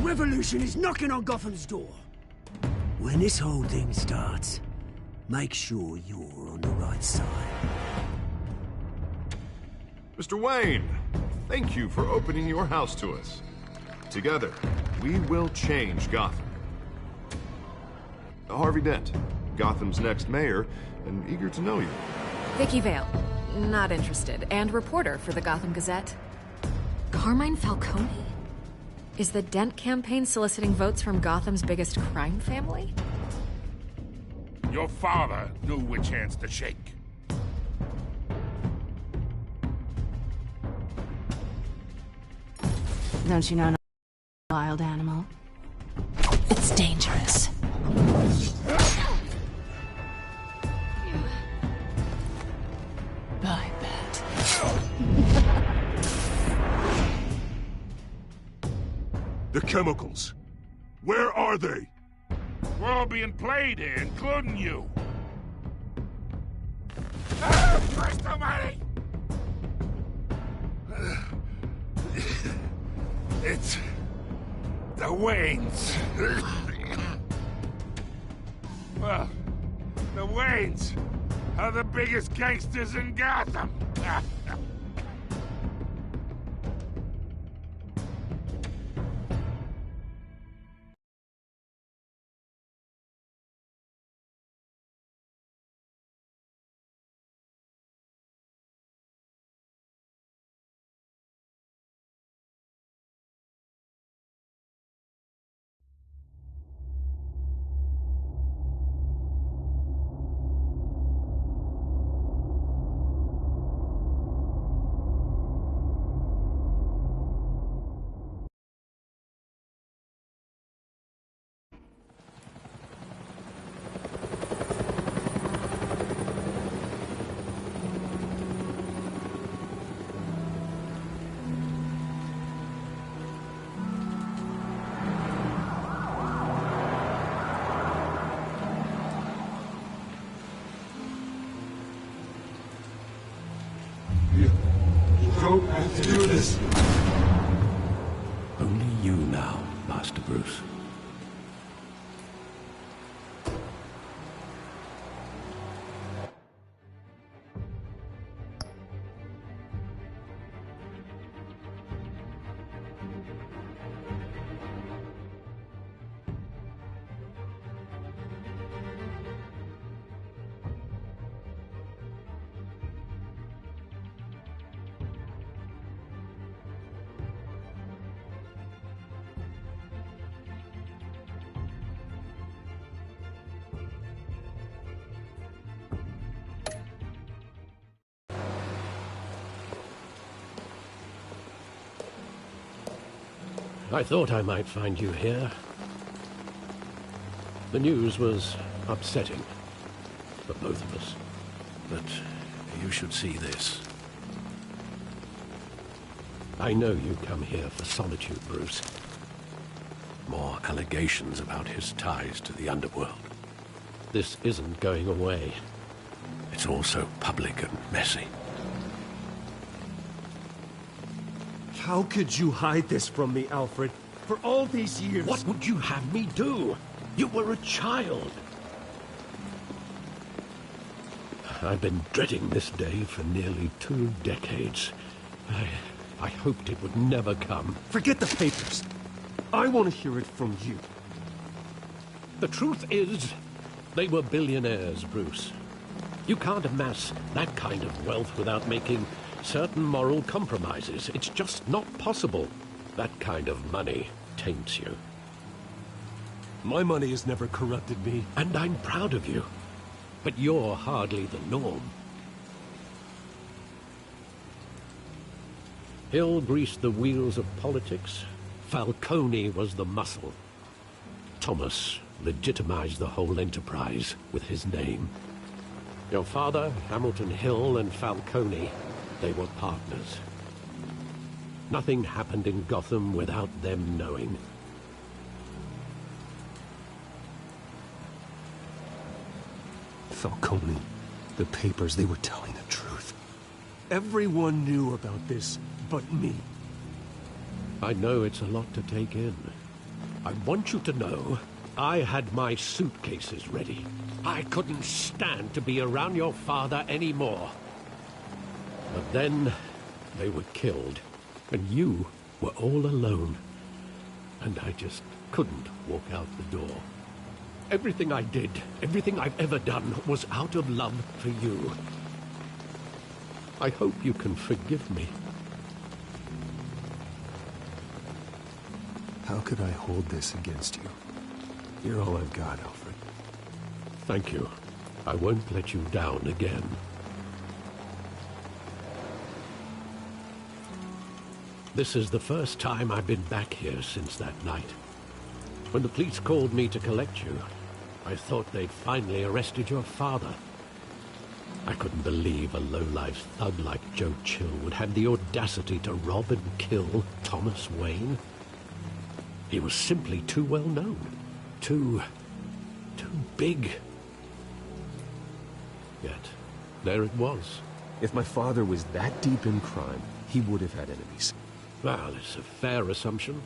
revolution is knocking on Gotham's door. When this whole thing starts, make sure you're on the right side. Mr. Wayne, thank you for opening your house to us. Together, we will change Gotham. Harvey Dent, Gotham's next mayor, and eager to know you. Vicky Vale, not interested, and reporter for the Gotham Gazette. Carmine Falcone? Is the Dent campaign soliciting votes from Gotham's biggest crime family? Your father knew which hands to shake. Don't you know, wild animal? It's dangerous. I bet. The chemicals. Where are they? We're all being played here, including you. Christ almighty! It's the Waynes. Well, the Waynes are the biggest gangsters in Gotham. Don't have to do this. Only you now, Master Bruce. I thought I might find you here. The news was upsetting for both of us. But you should see this. I know you come here for solitude, Bruce. More allegations about his ties to the underworld. This isn't going away. It's all so public and messy. How could you hide this from me, Alfred? For all these years... What would you have me do? You were a child. I've been dreading this day for nearly 2 decades. I hoped it would never come. Forget the papers. I want to hear it from you. The truth is, they were billionaires, Bruce. You can't amass that kind of wealth without making certain moral compromises. It's just not possible. That kind of money taints you. My money has never corrupted me. And I'm proud of you. But you're hardly the norm. Hill greased the wheels of politics. Falcone was the muscle. Thomas legitimized the whole enterprise with his name. Your father, Hamilton Hill, and Falcone, they were partners. Nothing happened in Gotham without them knowing. Falcone, the papers, they were telling the truth. Everyone knew about this but me. I know it's a lot to take in. I want you to know I had my suitcases ready. I couldn't stand to be around your father anymore. But then they were killed, and you were all alone. And I just couldn't walk out the door. Everything I did, everything I've ever done, was out of love for you. I hope you can forgive me. How could I hold this against you? You're all I've got, Alfred. Thank you. I won't let you down again. This is the first time I've been back here since that night. When the police called me to collect you, I thought they'd finally arrested your father. I couldn't believe a low-life thug like Joe Chill would have the audacity to rob and kill Thomas Wayne. He was simply too well known. Too big. Yet, there it was. If my father was that deep in crime, he would have had enemies. Well, it's a fair assumption.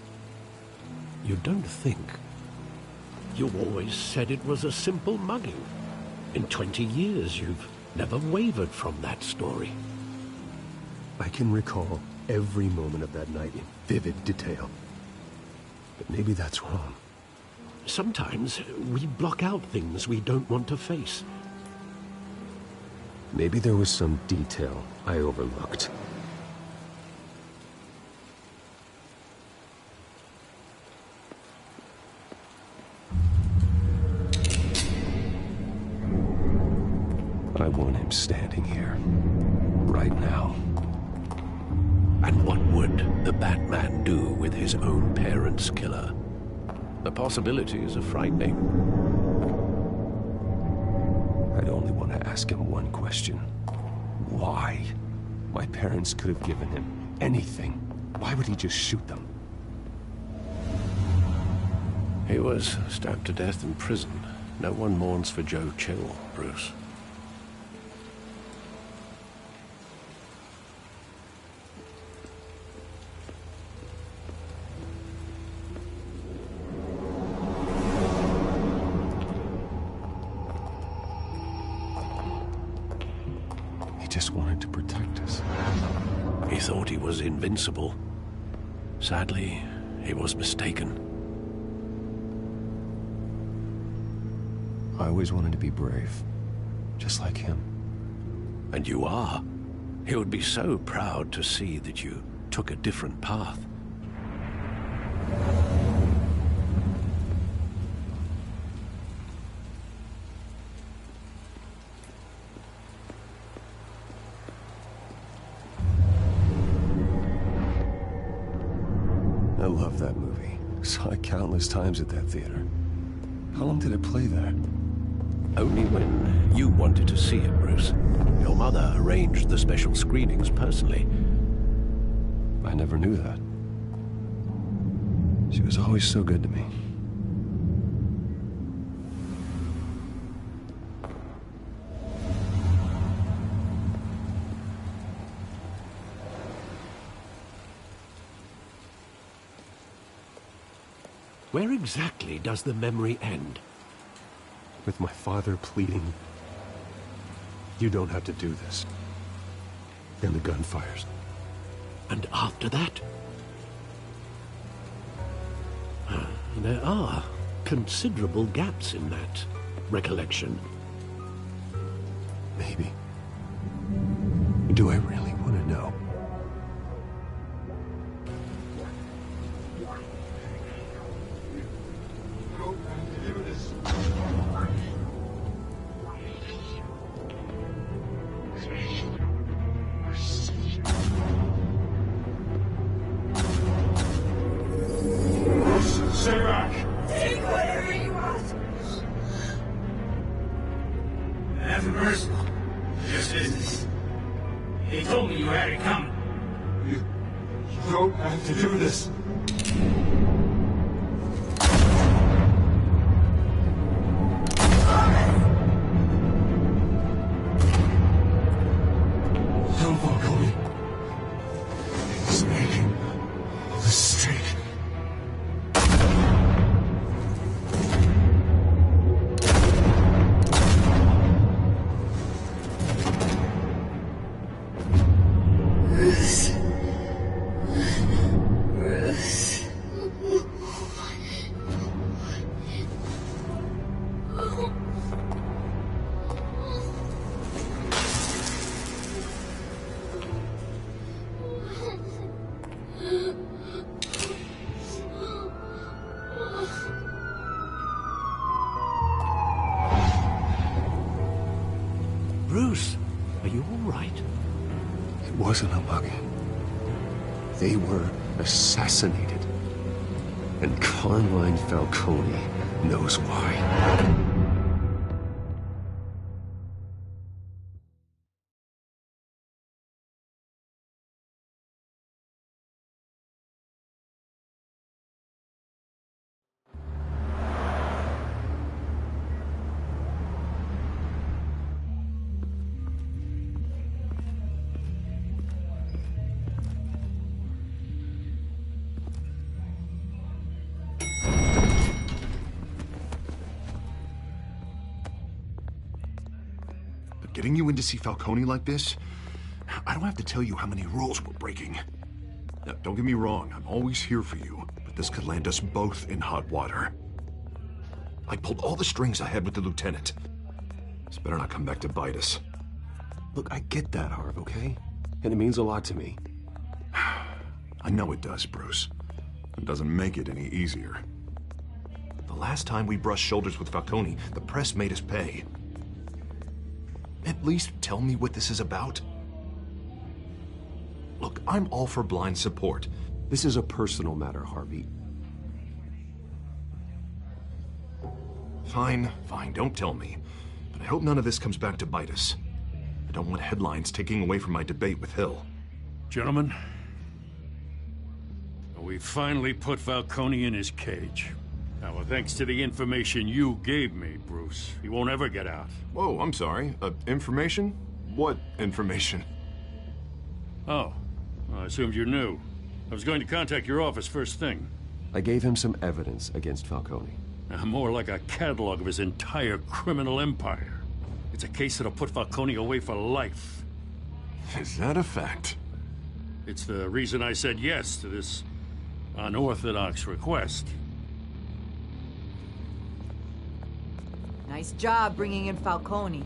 You don't think? You always said it was a simple mugging. In 20 years, you've never wavered from that story. I can recall every moment of that night in vivid detail. But maybe that's wrong. Sometimes we block out things we don't want to face. Maybe there was some detail I overlooked. I want him standing here, right now. And what would the Batman do with his own parents' killer? The possibilities are frightening. I'd only want to ask him one question. Why? My parents could have given him anything. Why would he just shoot them? He was stabbed to death in prison. No one mourns for Joe Chill, Bruce. Just wanted to protect us. He thought he was invincible. Sadly, he was mistaken. I always wanted to be brave, just like him. And you are. He would be so proud to see that you took a different path. I love that movie. Saw it countless times at that theater. How long did it play there? Only when you wanted to see it, Bruce. Your mother arranged the special screenings personally. I never knew that. She was always so good to me. Where exactly does the memory end? With my father pleading, "You don't have to do this." And the gun fires. And after that? There are considerable gaps in that recollection. Maybe. Do I really want to know? Stay back! Take whatever you want. Nothing personal. Just business. He told me you had it coming. You don't have to do this. Don't follow me. He's making a mistake. wasn't a mug. They were assassinated. And Carmine Falcone knows why. Getting you in to see Falcone like this? I don't have to tell you how many rules we're breaking. Now, don't get me wrong, I'm always here for you, but this could land us both in hot water. I pulled all the strings I had with the lieutenant. This better not come back to bite us. Look, I get that, Harv, okay? And it means a lot to me. I know it does, Bruce. It doesn't make it any easier. The last time we brushed shoulders with Falcone, the press made us pay. At least tell me what this is about. Look, I'm all for blind support. This is a personal matter, Harvey. Fine, don't tell me. But I hope none of this comes back to bite us. I don't want headlines taking away from my debate with Hill. Gentlemen, we finally put Falcone in his cage. Now, thanks to the information you gave me, Bruce, he won't ever get out. Whoa, I'm sorry. Information? What information? Oh, well, I assumed you knew. I was going to contact your office first thing. I gave him some evidence against Falcone. More like a catalog of his entire criminal empire. It's a case that'll put Falcone away for life. Is that a fact? It's the reason I said yes to this unorthodox request. Nice job bringing in Falcone.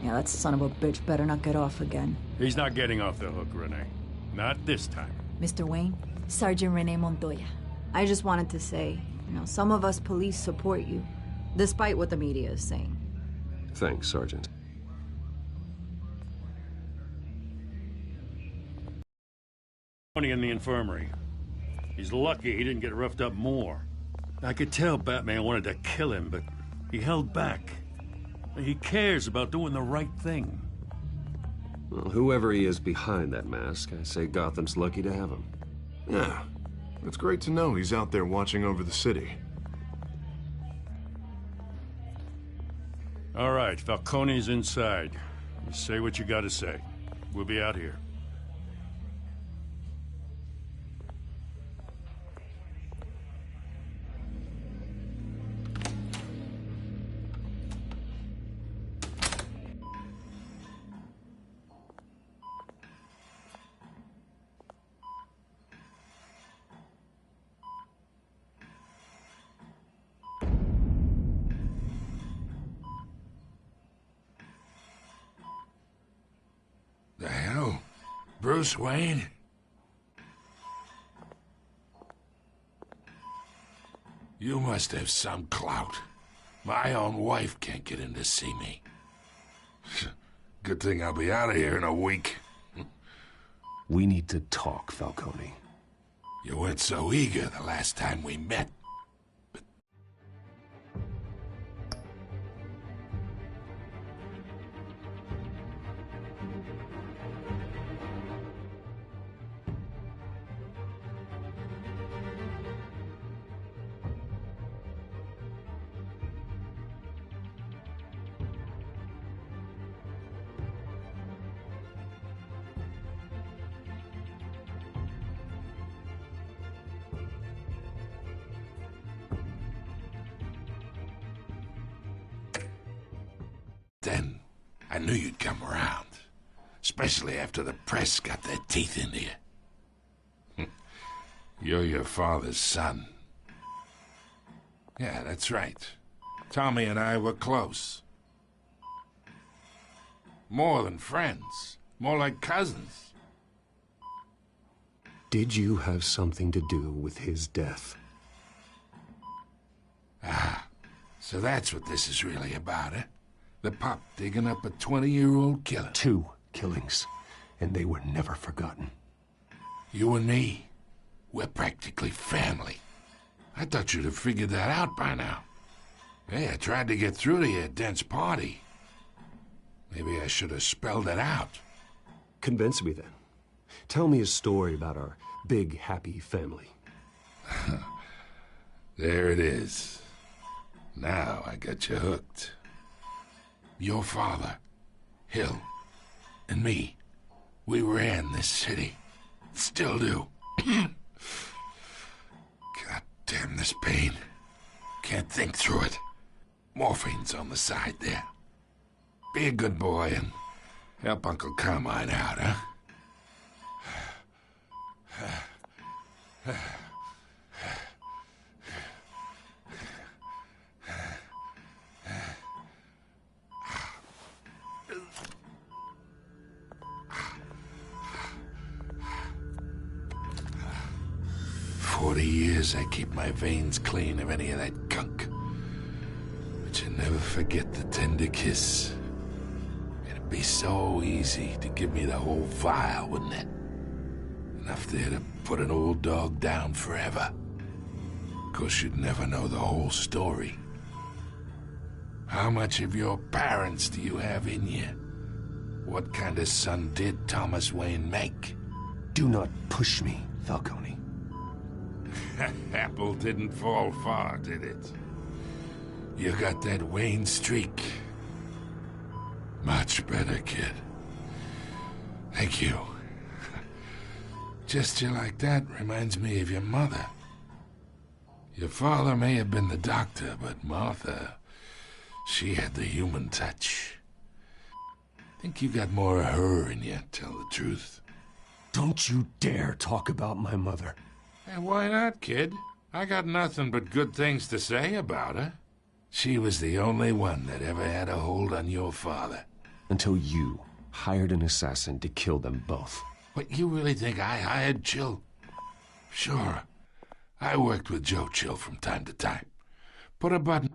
Yeah, that son of a bitch better not get off again. He's not getting off the hook, Renee. Not this time. Mr. Wayne, Sergeant Renee Montoya. I just wanted to say, some of us police support you, despite what the media is saying. Thanks, Sergeant. Falcone in the infirmary. He's lucky he didn't get roughed up more. I could tell Batman wanted to kill him, but he held back. He cares about doing the right thing. Well, whoever he is behind that mask, I say Gotham's lucky to have him. Yeah, it's great to know he's out there watching over the city. All right, Falcone's inside. You say what you gotta say. We'll be out here. The hell? Bruce Wayne? You must have some clout. My own wife can't get in to see me. Good thing I'll be out of here in a week. We need to talk, Falcone. You weren't so eager the last time we met. Then, I knew you'd come around. Especially after the press got their teeth into you. You're your father's son. Yeah, that's right. Tommy and I were close. More than friends. More like cousins. Did you have something to do with his death? Ah, so that's what this is really about, eh? The pup digging up a 20-year-old killer. 2 killings. and they were never forgotten. You and me, we're practically family. I thought you'd have figured that out by now. Hey, I tried to get through to your dense party. Maybe I should have spelled it out. Convince me then. Tell me a story about our big, happy family. There it is. Now I got you hooked. Your father, Hill, and me, we ran this city. Still do. God damn this pain. Can't think through it. Morphine's on the side there. Be a good boy and help Uncle Carmine out, huh? 40 years I keep my veins clean of any of that gunk. But you never forget the tender kiss. It'd be so easy to give me the whole vial, wouldn't it? Enough there to put an old dog down forever. Of course, you'd never know the whole story. How much of your parents do you have in you? What kind of son did Thomas Wayne make? Do not push me, Falcone. Apple didn't fall far, did it? You got that Wayne streak. Much better, kid. Thank you. Gesture like that reminds me of your mother. Your father may have been the doctor, but Martha, she had the human touch. Think you got more of her in you, tell the truth. Don't you dare talk about my mother. Hey, why not, kid? I got nothing but good things to say about her. She was the only one that ever had a hold on your father. Until you hired an assassin to kill them both. What, you really think I hired Chill? Sure. I worked with Joe Chill from time to time. Put a button...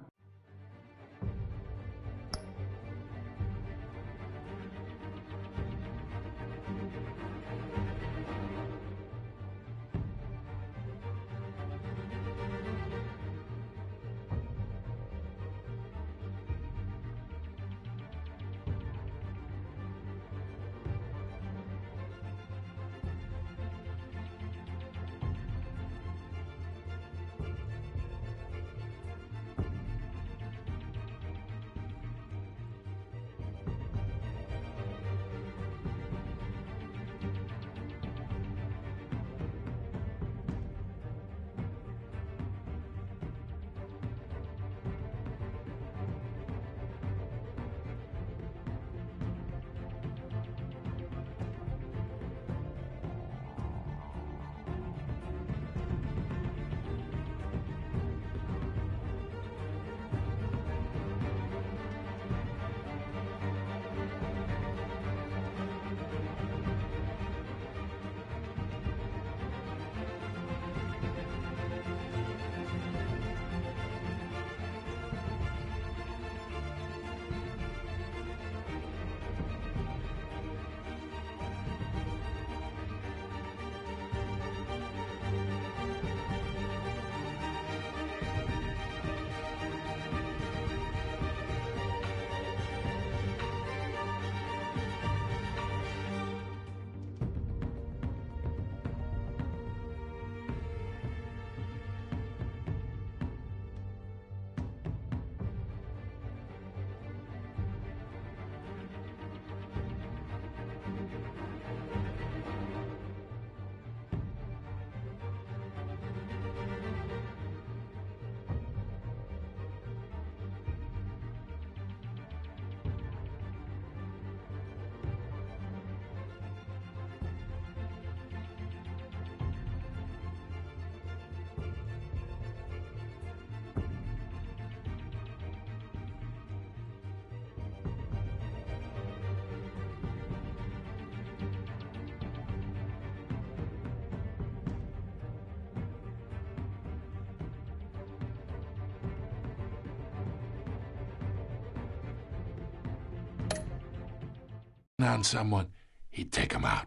on someone, he'd take him out.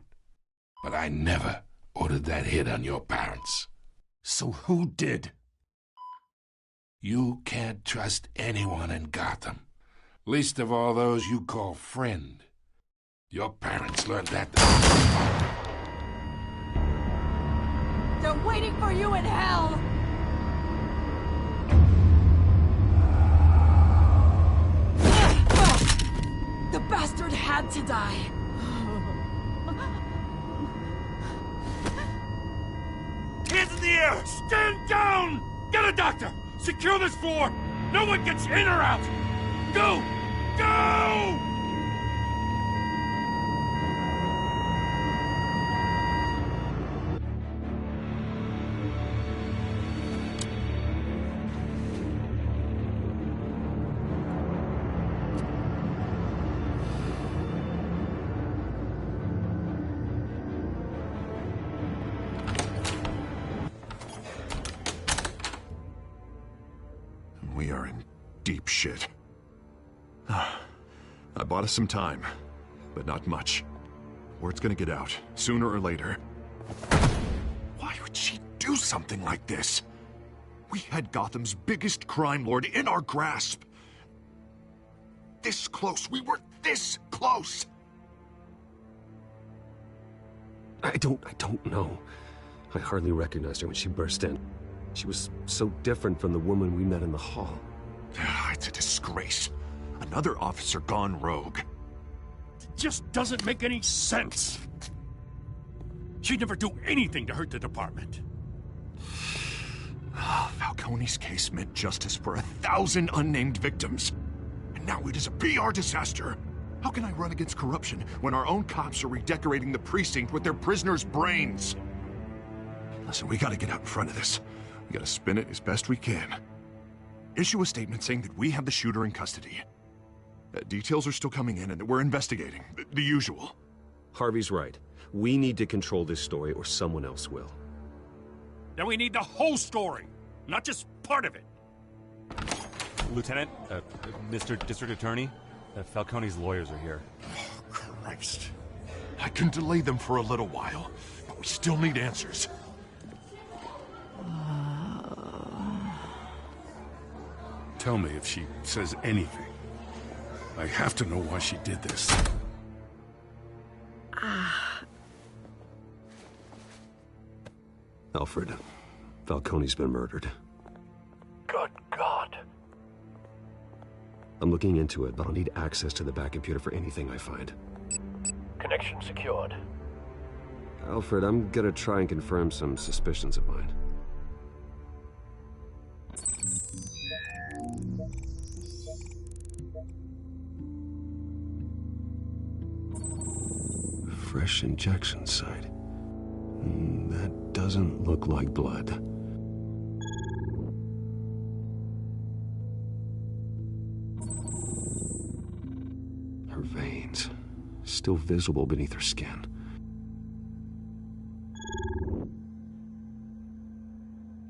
But I never ordered that hit on your parents. So who did? You can't trust anyone in Gotham. Least of all those you call friend. Your parents learned that. They're waiting for you in hell! The bastard had to die. Hands in the air! Stand down! Get a doctor! Secure this floor! No one gets in or out! Go! Go! We are in deep shit. I bought us some time, but not much. Word's gonna get out, sooner or later. Why would she do something like this? We had Gotham's biggest crime lord in our grasp. This close, we were this close! I don't know. I hardly recognized her when she burst in. She was so different from the woman we met in the hall. It's a disgrace. Another officer gone rogue. It just doesn't make any sense. She'd never do anything to hurt the department. Falcone's case meant justice for 1,000 unnamed victims. And now it is a PR disaster. How can I run against corruption when our own cops are redecorating the precinct with their prisoners' brains? Listen, we gotta get out in front of this. We gotta spin it as best we can. Issue a statement saying that we have the shooter in custody. Details are still coming in and that we're investigating. The usual. Harvey's right. We need to control this story or someone else will. Then we need the whole story, not just part of it. Lieutenant, Mr. District Attorney, Falcone's lawyers are here. Oh, Christ. I can delay them for a little while, but we still need answers. Tell me if she says anything. I have to know why she did this. Alfred, Falcone's been murdered. Good God. I'm looking into it, but I'll need access to the back computer for anything I find. Connection secured. Alfred, I'm gonna try and confirm some suspicions of mine. Fresh injection site. That doesn't look like blood. Her veins, still visible beneath her skin.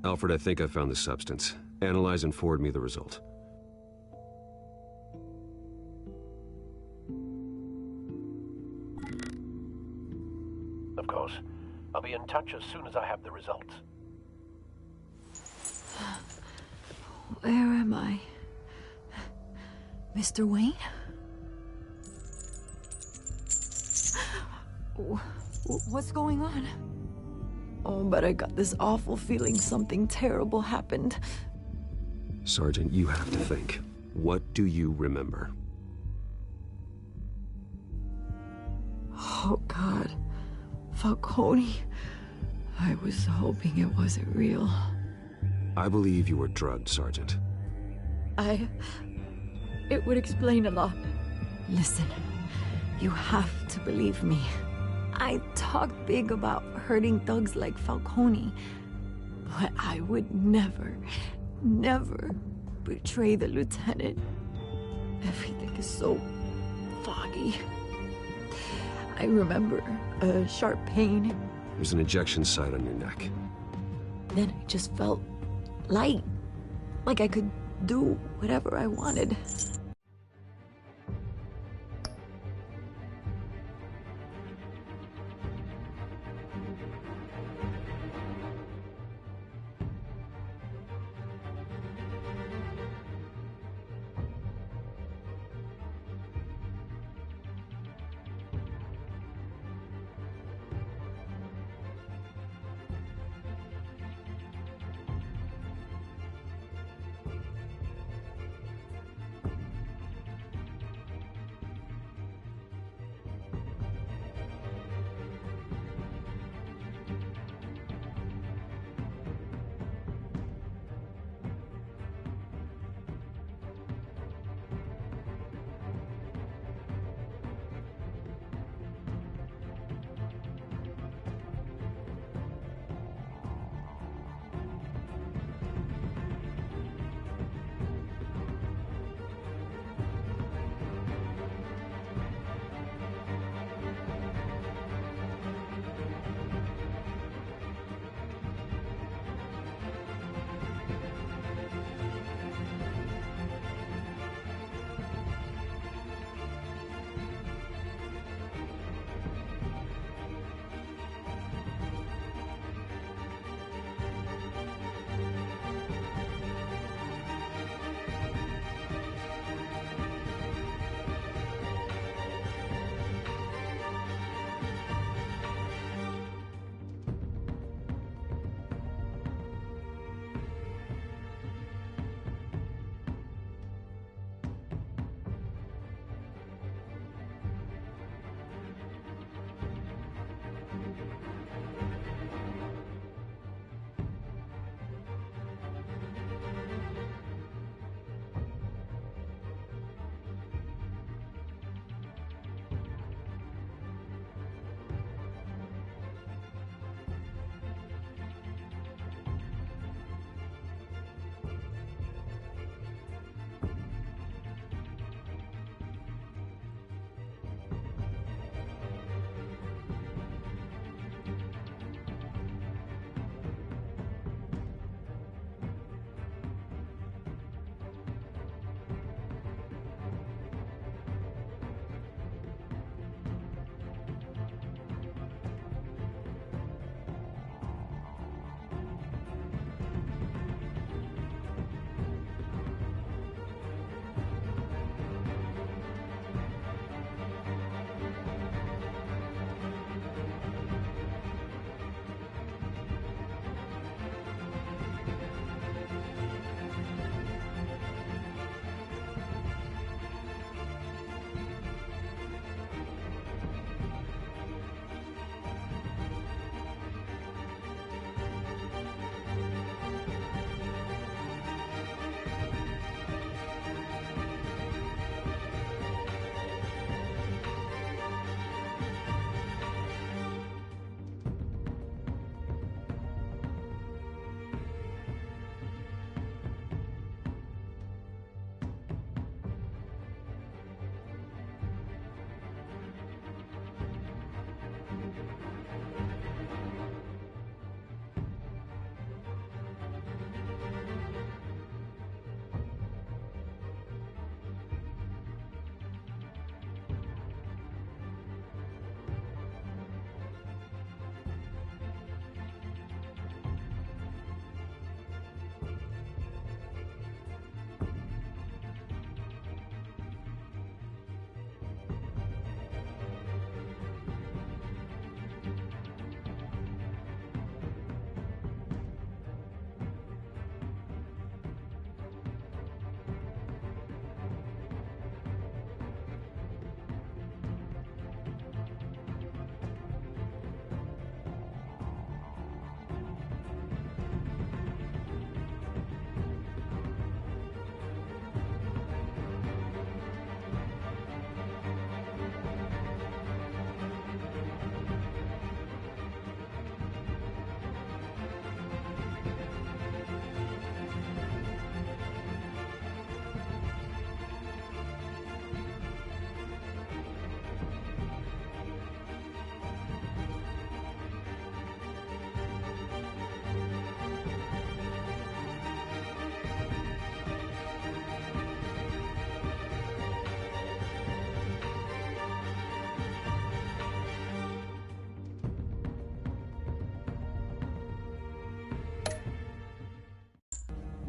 Alfred, I think I found the substance. Analyze and forward me the result. Of course. I'll be in touch as soon as I have the results. Where am I? Mr. Wayne? What's going on? Oh, but I got this awful feeling something terrible happened. Sergeant, you have to think. What do you remember? Oh, God. Falcone. I was hoping it wasn't real. I believe you were drugged, Sergeant. It would explain a lot. Listen, you have to believe me. I talk big about hurting thugs like Falcone, but I would never betray the lieutenant. Everything is so foggy. I remember a sharp pain. There's an injection site on your neck. Then I just felt light, like I could do whatever I wanted.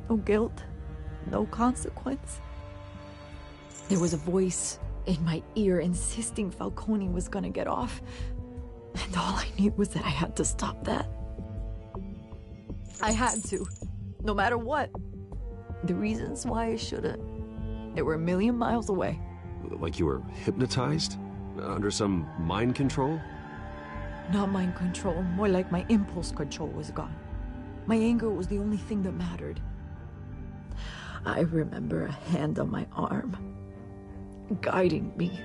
No guilt, no consequence. There was a voice in my ear insisting Falcone was gonna get off. And all I knew was that I had to stop that. I had to, no matter what. The reasons why I shouldn't, they were a million miles away. Like you were hypnotized? Under some mind control? Not mind control, more like my impulse control was gone. My anger was the only thing that mattered. I remember a hand on my arm, guiding me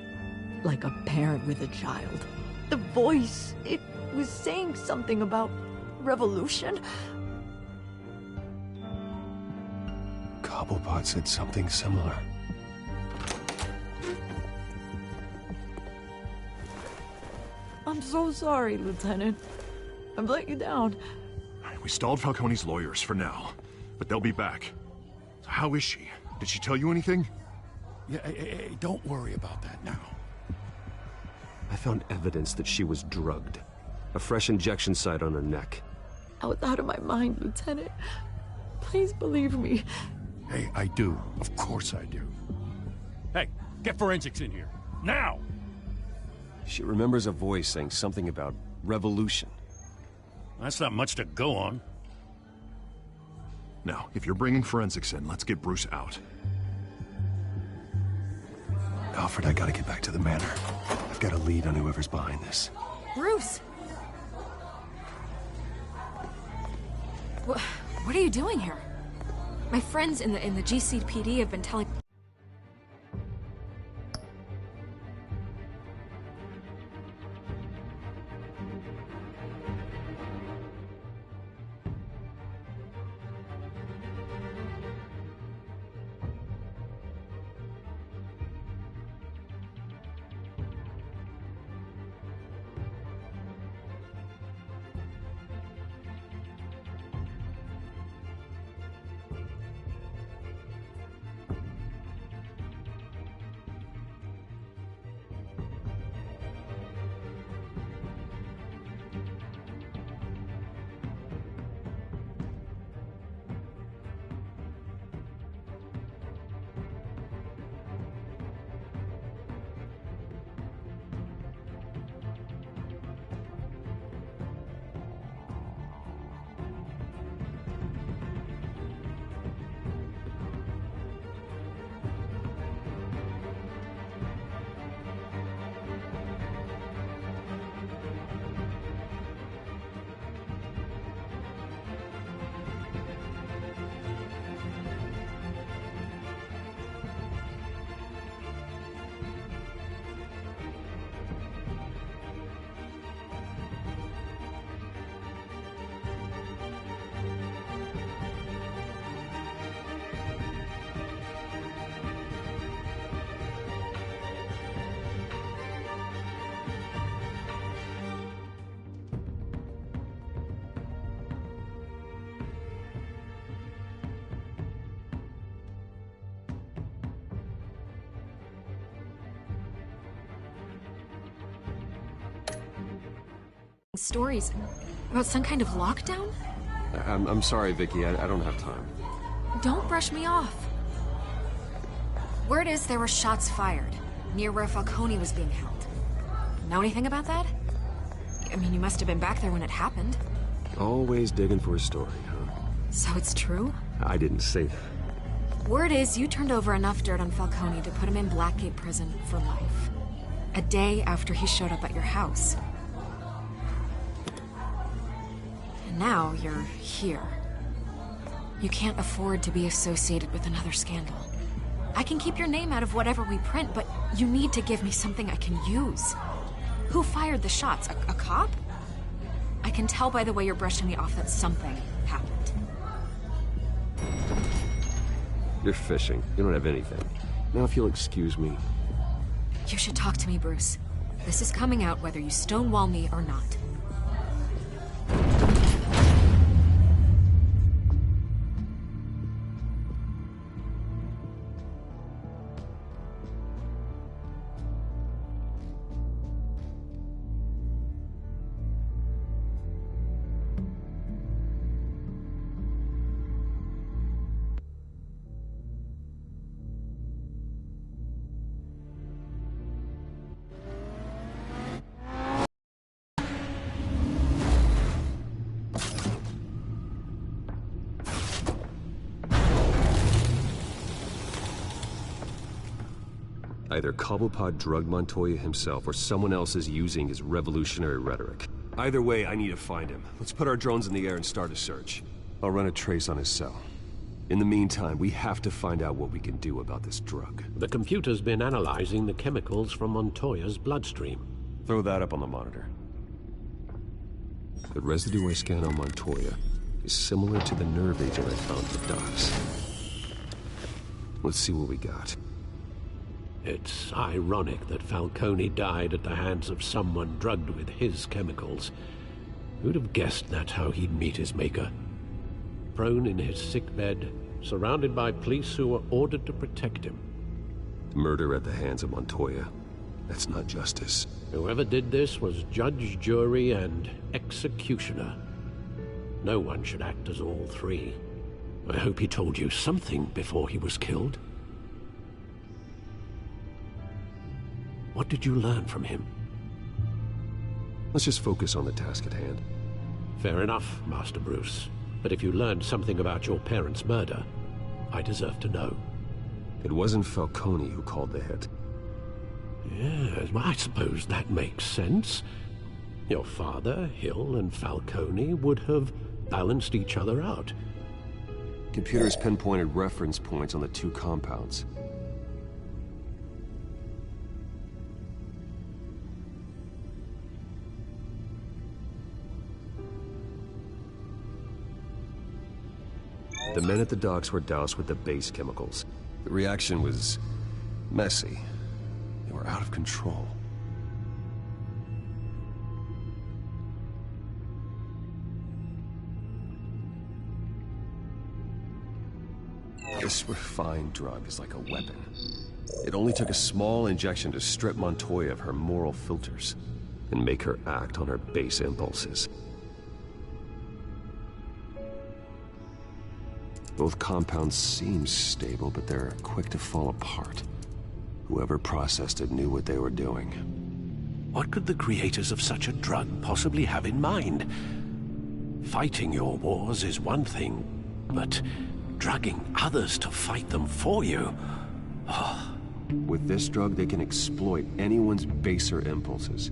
like a parent with a child. The voice, it was saying something about revolution. Cobblepot said something similar. I'm so sorry, Lieutenant. I've let you down. We stalled Falcone's lawyers for now, but they'll be back. So how is she? Did she tell you anything? Yeah, hey, don't worry about that now. I found evidence that she was drugged. A fresh injection site on her neck. I was out of my mind, Lieutenant. Please believe me. Hey, I do. Of course I do. Hey, get forensics in here. Now! She remembers a voice saying something about revolution. That's not much to go on. Now, if you're bringing forensics in, let's get Bruce out. Alfred, I gotta get back to the manor. I've got a lead on whoever's behind this. Bruce! What are you doing here? My friends in the GCPD have been telling... stories about some kind of lockdown? I'm sorry, Vicky. I don't have time. Don't brush me off. Word is there were shots fired near where Falcone was being held. Know anything about that? I mean, you must have been back there when it happened. Always digging for a story, huh? So it's true? I didn't say that. Word is you turned over enough dirt on Falcone to put him in Blackgate Prison for life. A day after he showed up at your house. And now you're here. You can't afford to be associated with another scandal. I can keep your name out of whatever we print, but you need to give me something I can use. Who fired the shots? A cop? I can tell by the way you're brushing me off that something happened. You're fishing. You don't have anything. Now if you'll excuse me. You should talk to me, Bruce. This is coming out whether you stonewall me or not. Either Cobblepot drugged Montoya himself, or someone else is using his revolutionary rhetoric. Either way, I need to find him. Let's put our drones in the air and start a search. I'll run a trace on his cell. In the meantime, we have to find out what we can do about this drug. The computer's been analyzing the chemicals from Montoya's bloodstream. Throw that up on the monitor. The residue I scan on Montoya is similar to the nerve agent I found at the docks. Let's see what we got. It's ironic that Falcone died at the hands of someone drugged with his chemicals. Who'd have guessed that's how he'd meet his maker? Prone in his sickbed, surrounded by police who were ordered to protect him. Murder at the hands of Montoya. That's not justice. Whoever did this was judge, jury, and executioner. No one should act as all three. I hope he told you something before he was killed. What did you learn from him? Let's just focus on the task at hand. Fair enough, Master Bruce. But if you learned something about your parents' murder, I deserve to know. It wasn't Falcone who called the hit. Yes, well, I suppose that makes sense. Your father, Hill, and Falcone would have balanced each other out. Computers pinpointed reference points on the two compounds. The men at the docks were doused with the base chemicals. The reaction was messy. They were out of control. This refined drug is like a weapon. It only took a small injection to strip Montoya of her moral filters and make her act on her base impulses. Both compounds seem stable, but they're quick to fall apart. Whoever processed it knew what they were doing. What could the creators of such a drug possibly have in mind? Fighting your wars is one thing, but drugging others to fight them for you? Oh. With this drug, they can exploit anyone's baser impulses,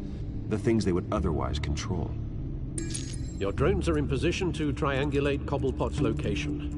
the things they would otherwise control. Your drones are in position to triangulate Cobblepot's location.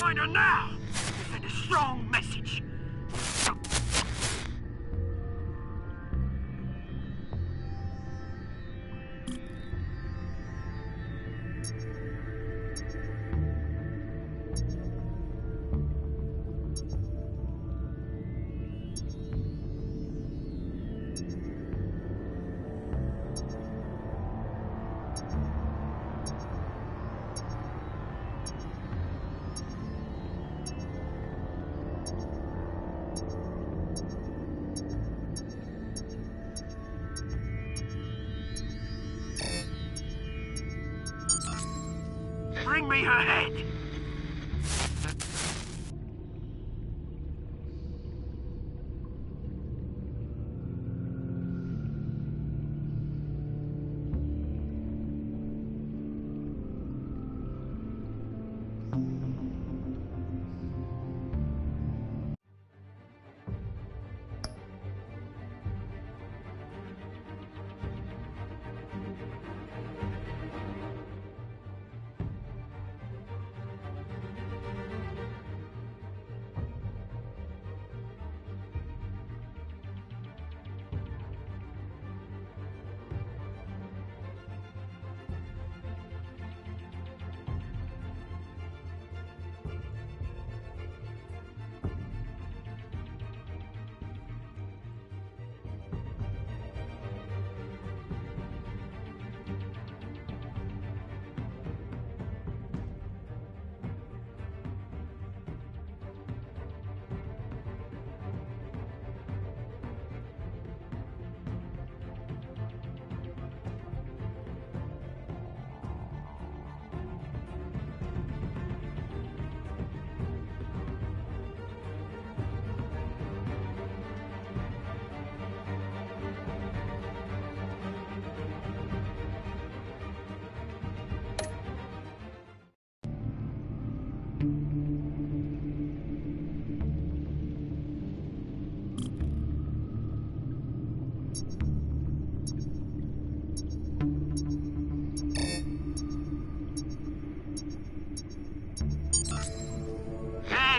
Find her now! Send a strong message! bring me her head!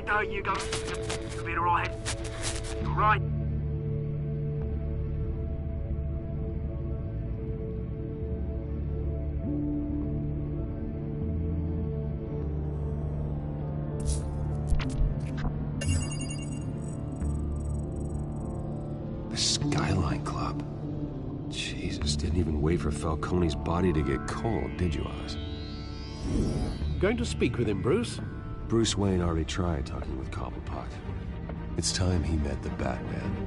There you go. You'll be alright. You're right. The Skyline Club. Jesus, didn't even wait for Falcone's body to get cold, did you, Oz? Going to speak with him, Bruce? Bruce Wayne already tried talking with Cobblepot. It's time he met the Batman.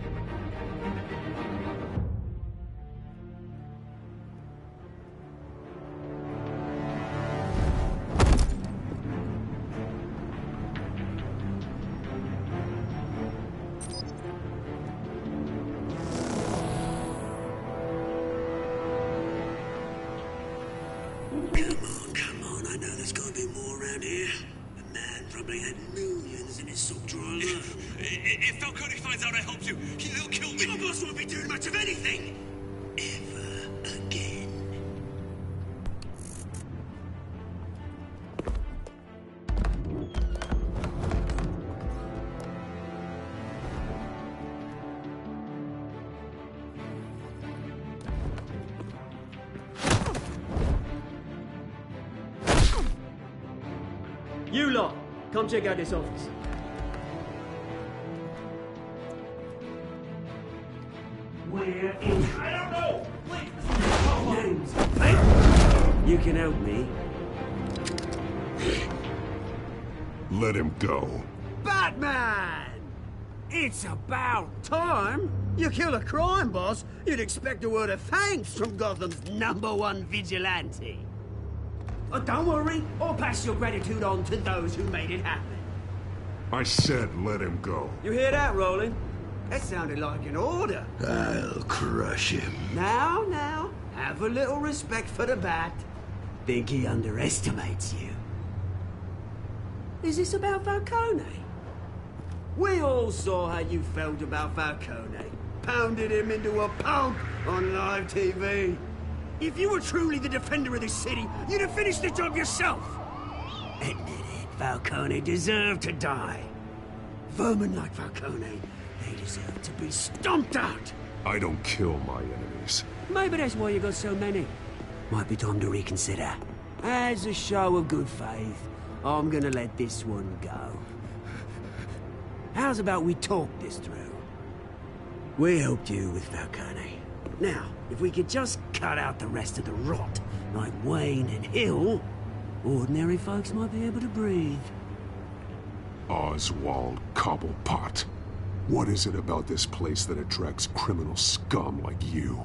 Come on, I know there's gotta be more around here. The man probably had millions in his sock-drawer alone. If Falcone finds out I helped you, he'll kill me. Your boss won't be doing much of anything! Ever again. You lot, come check out this office. Where is... I don't know! Names. Hey, you can help me. Let him go. Batman! It's about time. You kill a crime boss, you'd expect a word of thanks from Gotham's #1 vigilante. Oh, don't worry, I'll pass your gratitude on to those who made it happen. I said let him go. You hear that, Roland? That sounded like an order. I'll crush him. Now, have a little respect for the Bat. Think he underestimates you. Is this about Falcone? We all saw how you felt about Falcone. Pounded him into a pulp on live TV. If you were truly the defender of this city, you'd have finished the job yourself. Admit it, Falcone deserved to die. Vermin like Falcone, they deserve to be stomped out. I don't kill my enemies. Maybe that's why you got so many. Might be time to reconsider. As a show of good faith, I'm gonna let this one go. How's about we talk this through? We helped you with Falcone. Now, if we could just cut out the rest of the rot, like Wayne and Hill, ordinary folks might be able to breathe. Oswald Cobblepot. What is it about this place that attracts criminal scum like you?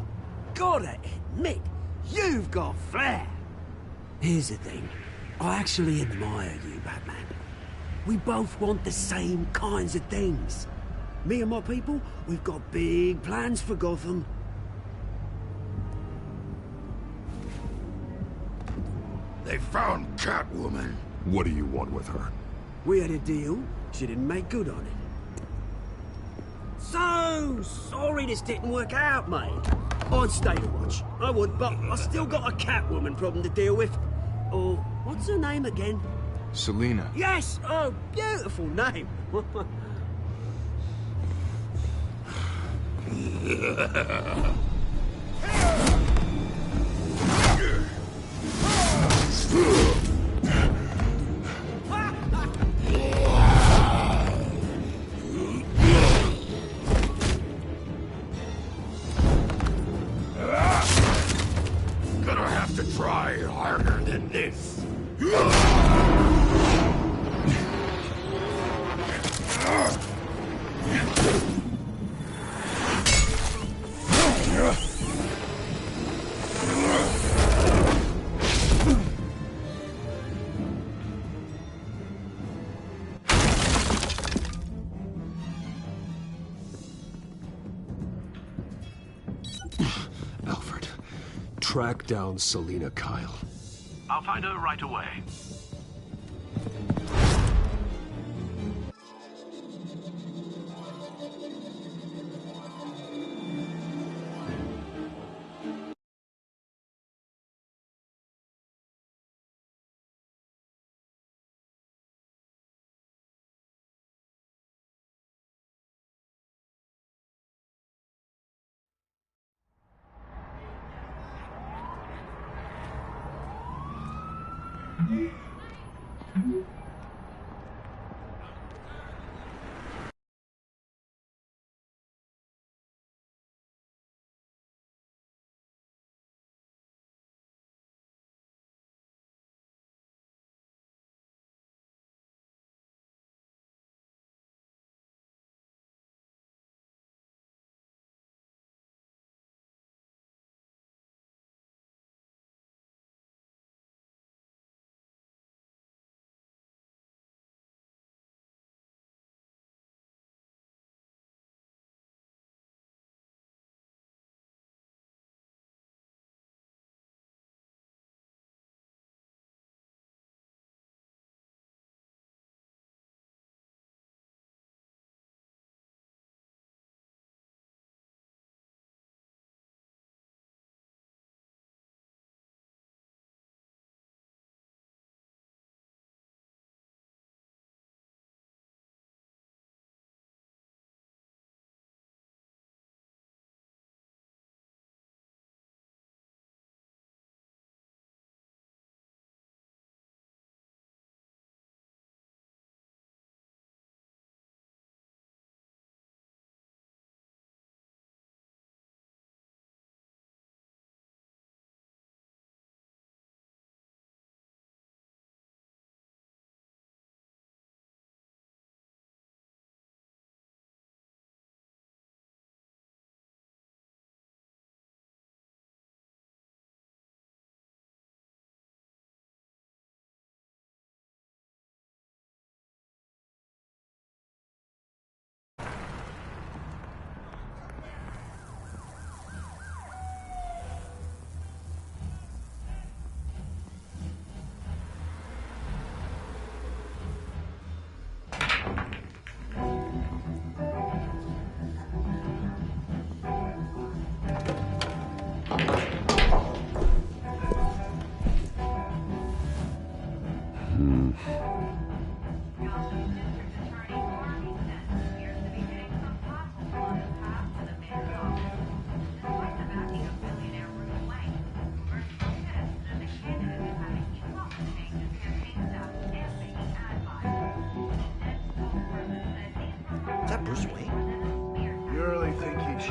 Gotta admit, you've got flair. Here's the thing. I actually admire you, Batman. We both want the same kinds of things. Me and my people, we've got big plans for Gotham. They found Catwoman. What do you want with her? We had a deal. She didn't make good on it. So sorry this didn't work out, mate. I'd stay to watch. I would, but I still got a Catwoman problem to deal with. Oh, what's her name again? Selina. Yes! Oh, beautiful name. Gonna have to try harder than this. Alfred, track down Selina Kyle. I'll find her right away.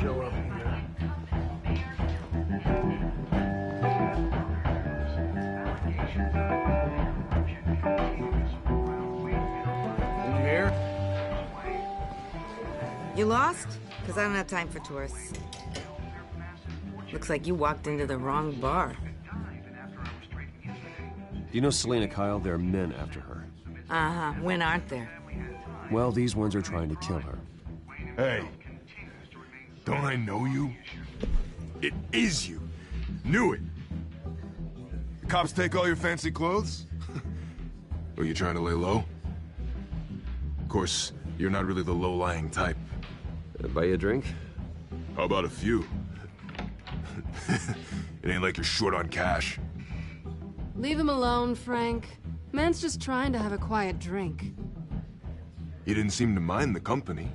show up here. Did you hear? You lost? Because I don't have time for tourists. Looks like you walked into the wrong bar. you know Selena Kyle? There are men after her. Uh-huh. When aren't there? Well, these ones are trying to kill her. Hey, don't I know you? It is you. Knew it. The cops take all your fancy clothes? Are you trying to lay low? Of course, you're not really the low-lying type. Buy you a drink? How about a few? It ain't like you're short on cash. Leave him alone, Frank. Man's just trying to have a quiet drink. He didn't seem to mind the company.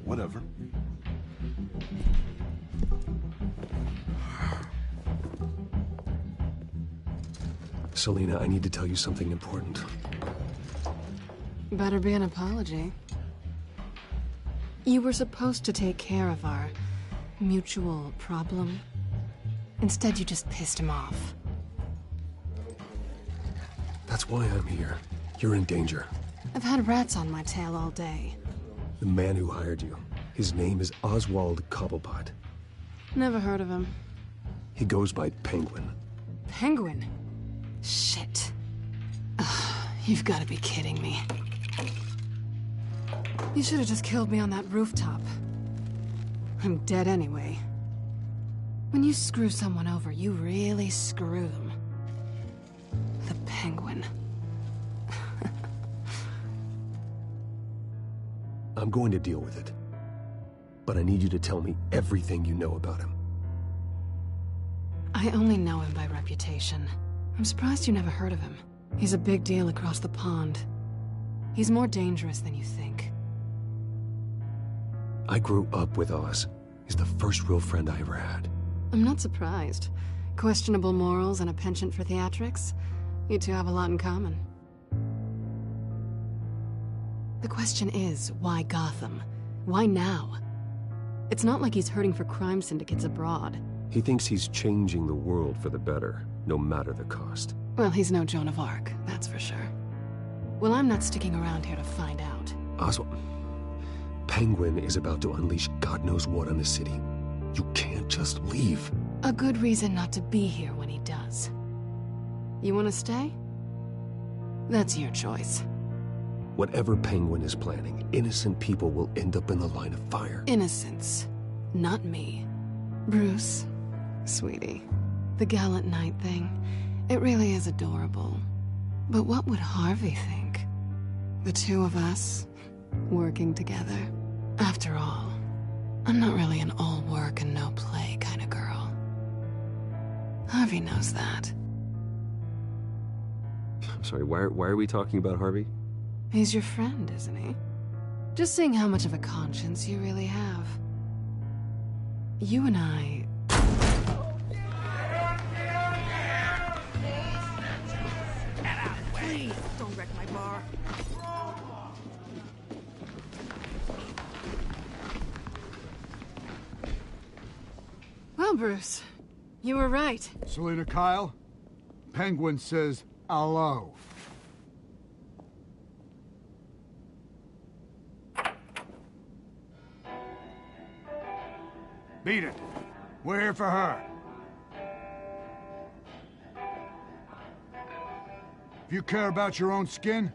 Whatever. Selena, I need to tell you something important. Better be an apology. You were supposed to take care of our mutual problem. Instead, you just pissed him off. That's why I'm here. You're in danger. I've had rats on my tail all day. The man who hired you, his name is Oswald Cobblepot. Never heard of him. He goes by Penguin. Penguin? Shit. Ugh, you've got to be kidding me. You should have just killed me on that rooftop. I'm dead anyway. When you screw someone over, you really screw them. The Penguin. I'm going to deal with it. But I need you to tell me everything you know about him. I only know him by reputation. I'm surprised you never heard of him. He's a big deal across the pond. He's more dangerous than you think. I grew up with Oz. He's the first real friend I ever had. I'm not surprised. Questionable morals and a penchant for theatrics. You two have a lot in common. The question is, why Gotham? Why now? It's not like he's hurting for crime syndicates abroad. He thinks he's changing the world for the better, no matter the cost. Well, he's no Joan of Arc, that's for sure. Well, I'm not sticking around here to find out. Oswald, Penguin is about to unleash God knows what on the city. You can't just leave. A good reason not to be here when he does. You want to stay? That's your choice. Whatever Penguin is planning, innocent people will end up in the line of fire. Innocence, not me. Bruce, sweetie, the gallant knight thing, it really is adorable. But what would Harvey think? The two of us, working together. After all, I'm not really an all work and no play kind of girl. Harvey knows that. I'm sorry, why are we talking about Harvey? He's your friend, isn't he? Just seeing how much of a conscience you really have. You and I... Please, don't wreck my bar. Well, Bruce, you were right. Selena Kyle, Penguin says hello. Beat it. We're here for her. If you care about your own skin,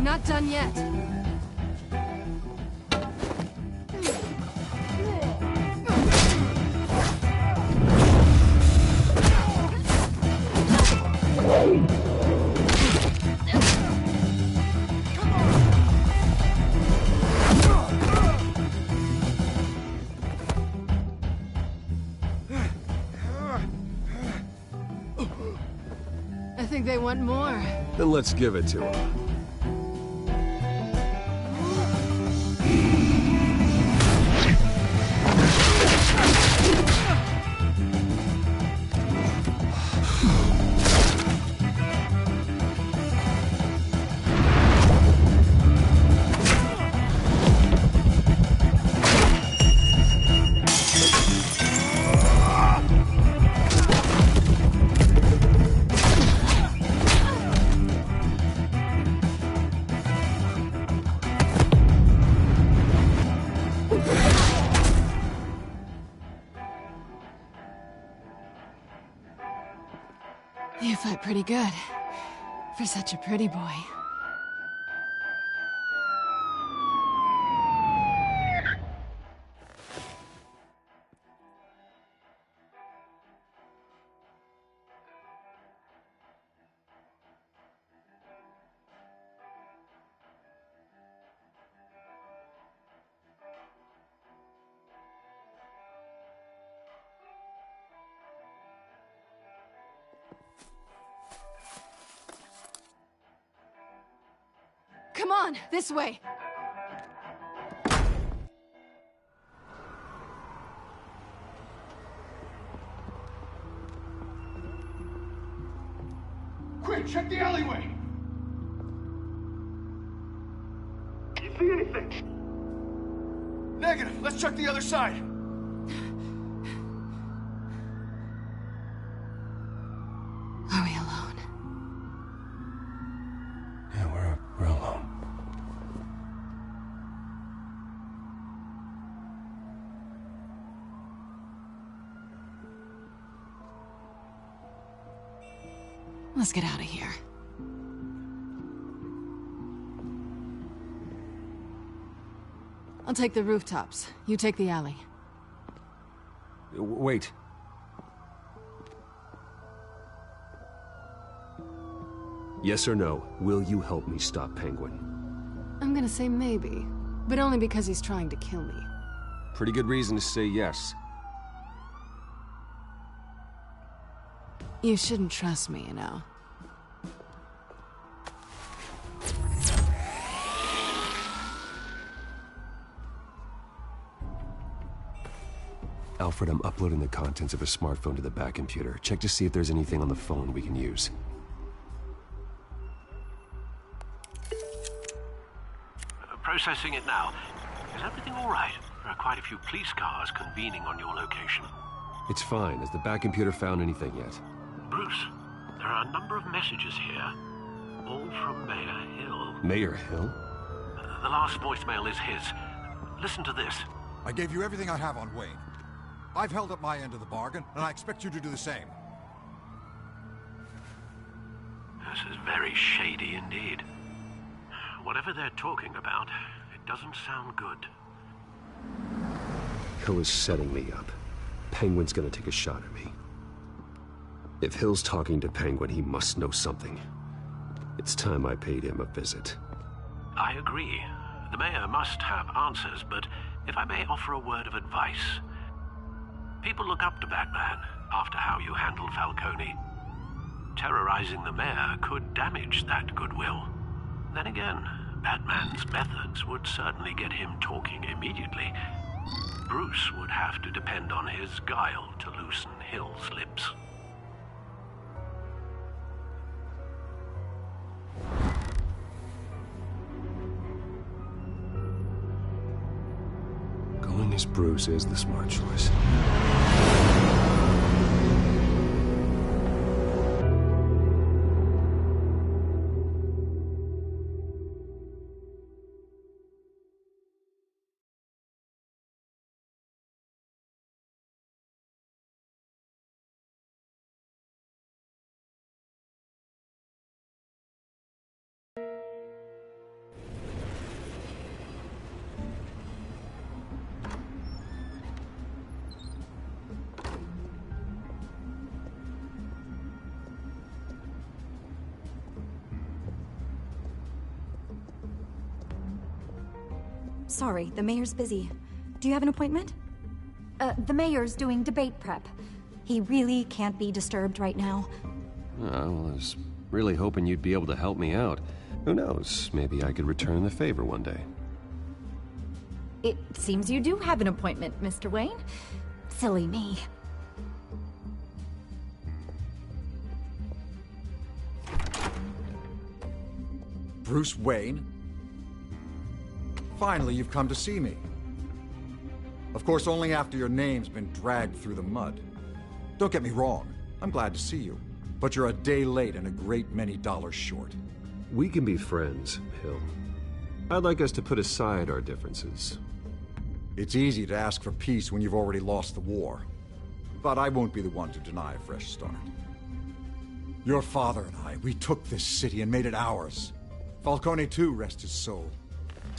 Not done yet. think they want more. Then let's give it to them. You fight pretty good. For such a pretty boy. Come on, this way. Quick, check the alleyway! You see anything? Negative. Let's check the other side. Are we alone? Yeah, we're alone. Let's get out of here. I'll take the rooftops. You take the alley. Wait. Yes or no, will you help me stop Penguin? I'm gonna say maybe, but only because he's trying to kill me. Pretty good reason to say yes. You shouldn't trust me, you know. Alfred, I'm uploading the contents of a smartphone to the back computer. Check to see if there's anything on the phone we can use. Processing it now. Is everything all right? There are quite a few police cars convening on your location. It's fine. Has the back computer found anything yet? Bruce, there are a number of messages here, all from Mayor Hill. Mayor Hill? The last voicemail is his. Listen to this. I gave you everything I have on Wayne. I've held up my end of the bargain, and I expect you to do the same. This is very shady indeed. Whatever they're talking about, it doesn't sound good. Hill is setting me up. Penguin's gonna take a shot at me. If Hill's talking to Penguin, he must know something. It's time I paid him a visit. I agree. The mayor must have answers, but if I may offer a word of advice. People look up to Batman after how you handled Falcone. Terrorizing the mayor could damage that goodwill. Then again, Batman's methods would certainly get him talking immediately. Bruce would have to depend on his guile to loosen Hill's lips. Going as Bruce is the smart choice. Sorry, the mayor's busy. Do you have an appointment? The mayor's doing debate prep. He really can't be disturbed right now. Well, there's Really hoping you'd be able to help me out. Who knows, maybe I could return the favor one day. It seems you do have an appointment, Mr. Wayne. Silly me. Bruce Wayne? Finally, you've come to see me. Of course, only after your name's been dragged through the mud. Don't get me wrong, I'm glad to see you. But you're a day late and a great many dollars short. We can be friends, Hill. I'd like us to put aside our differences. It's easy to ask for peace when you've already lost the war. But I won't be the one to deny a fresh start. Your father and I, we took this city and made it ours. Falcone too, rest his soul.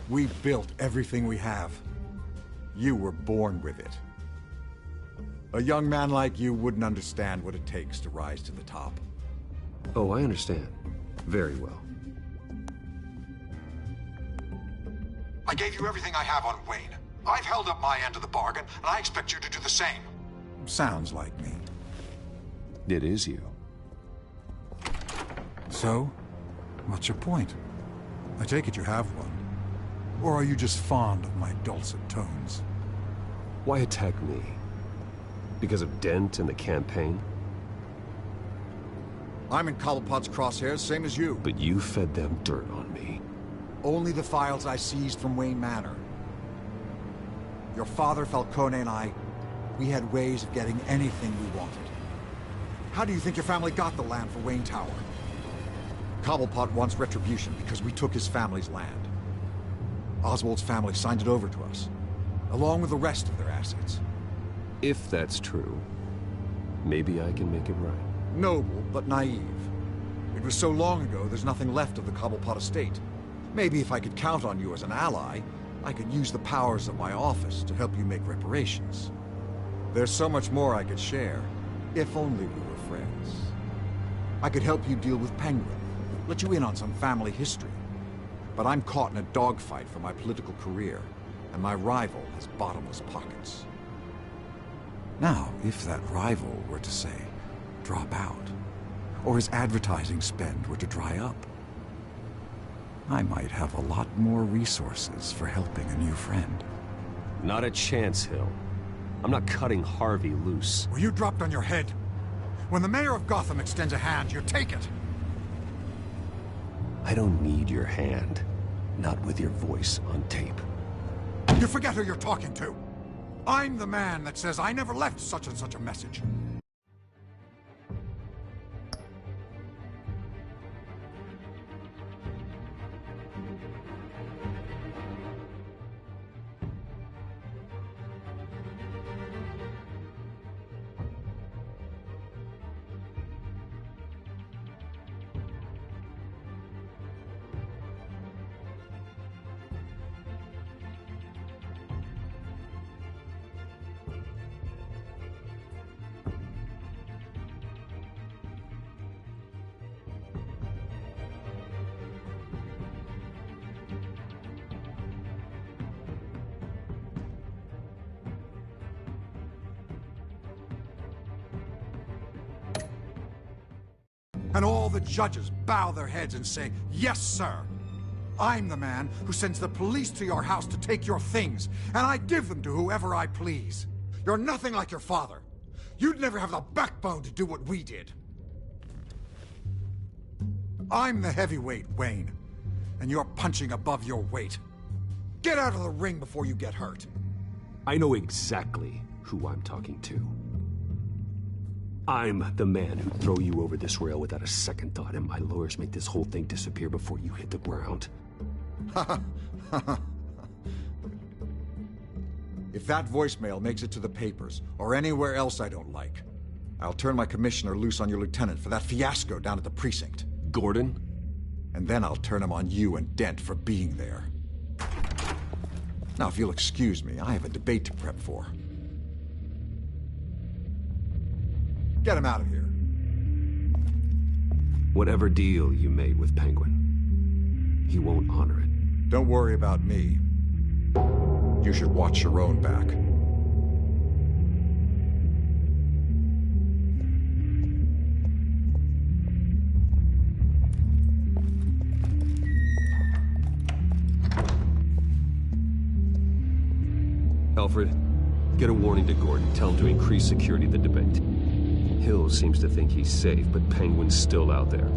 We built everything we have. You were born with it. A young man like you wouldn't understand what it takes to rise to the top. Oh, I understand. Very well. I gave you everything I have on Wayne. I've held up my end of the bargain, and I expect you to do the same. Sounds like me. It is you. So, what's your point? I take it you have one. Or are you just fond of my dulcet tones? Why attack me? Because of Dent and the campaign? I'm in Cobblepot's crosshairs, same as you. But you fed them dirt on me. Only the files I seized from Wayne Manor. Your father, Falcone, and I, we had ways of getting anything we wanted. How do you think your family got the land for Wayne Tower? Cobblepot wants retribution because we took his family's land. Oswald's family signed it over to us, along with the rest of their assets. If that's true, maybe I can make it right. Noble, but naive. It was so long ago, there's nothing left of the Cobblepot estate. Maybe if I could count on you as an ally, I could use the powers of my office to help you make reparations. There's so much more I could share, if only we were friends. I could help you deal with Penguin, let you in on some family history. But I'm caught in a dogfight for my political career, and my rival has bottomless pockets. Now, if that rival were to say, drop out, or his advertising spend were to dry up, I might have a lot more resources for helping a new friend. Not a chance, Hill. I'm not cutting Harvey loose. Were you dropped on your head? When the mayor of Gotham extends a hand, you take it! I don't need your hand. Not with your voice on tape. You forget who you're talking to! I'm the man that says I never left such and such a message. And all the judges bow their heads and say, yes, sir. I'm the man who sends the police to your house to take your things, and I give them to whoever I please. You're nothing like your father. You'd never have the backbone to do what we did. I'm the heavyweight, Wayne, and you're punching above your weight. Get out of the ring before you get hurt. I know exactly who I'm talking to. I'm the man who'd throw you over this rail without a second thought, and my lawyers make this whole thing disappear before you hit the ground. If that voicemail makes it to the papers, or anywhere else I don't like, I'll turn my commissioner loose on your lieutenant for that fiasco down at the precinct. Gordon? And then I'll turn him on you and Dent for being there. Now, if you'll excuse me, I have a debate to prep for. Get him out of here. Whatever deal you made with Penguin, he won't honor it. Don't worry about me. You should watch your own back. Alfred. Get a warning to Gordon. Tell him to increase security at the debate. Hill seems to think he's safe, but Penguin's still out there.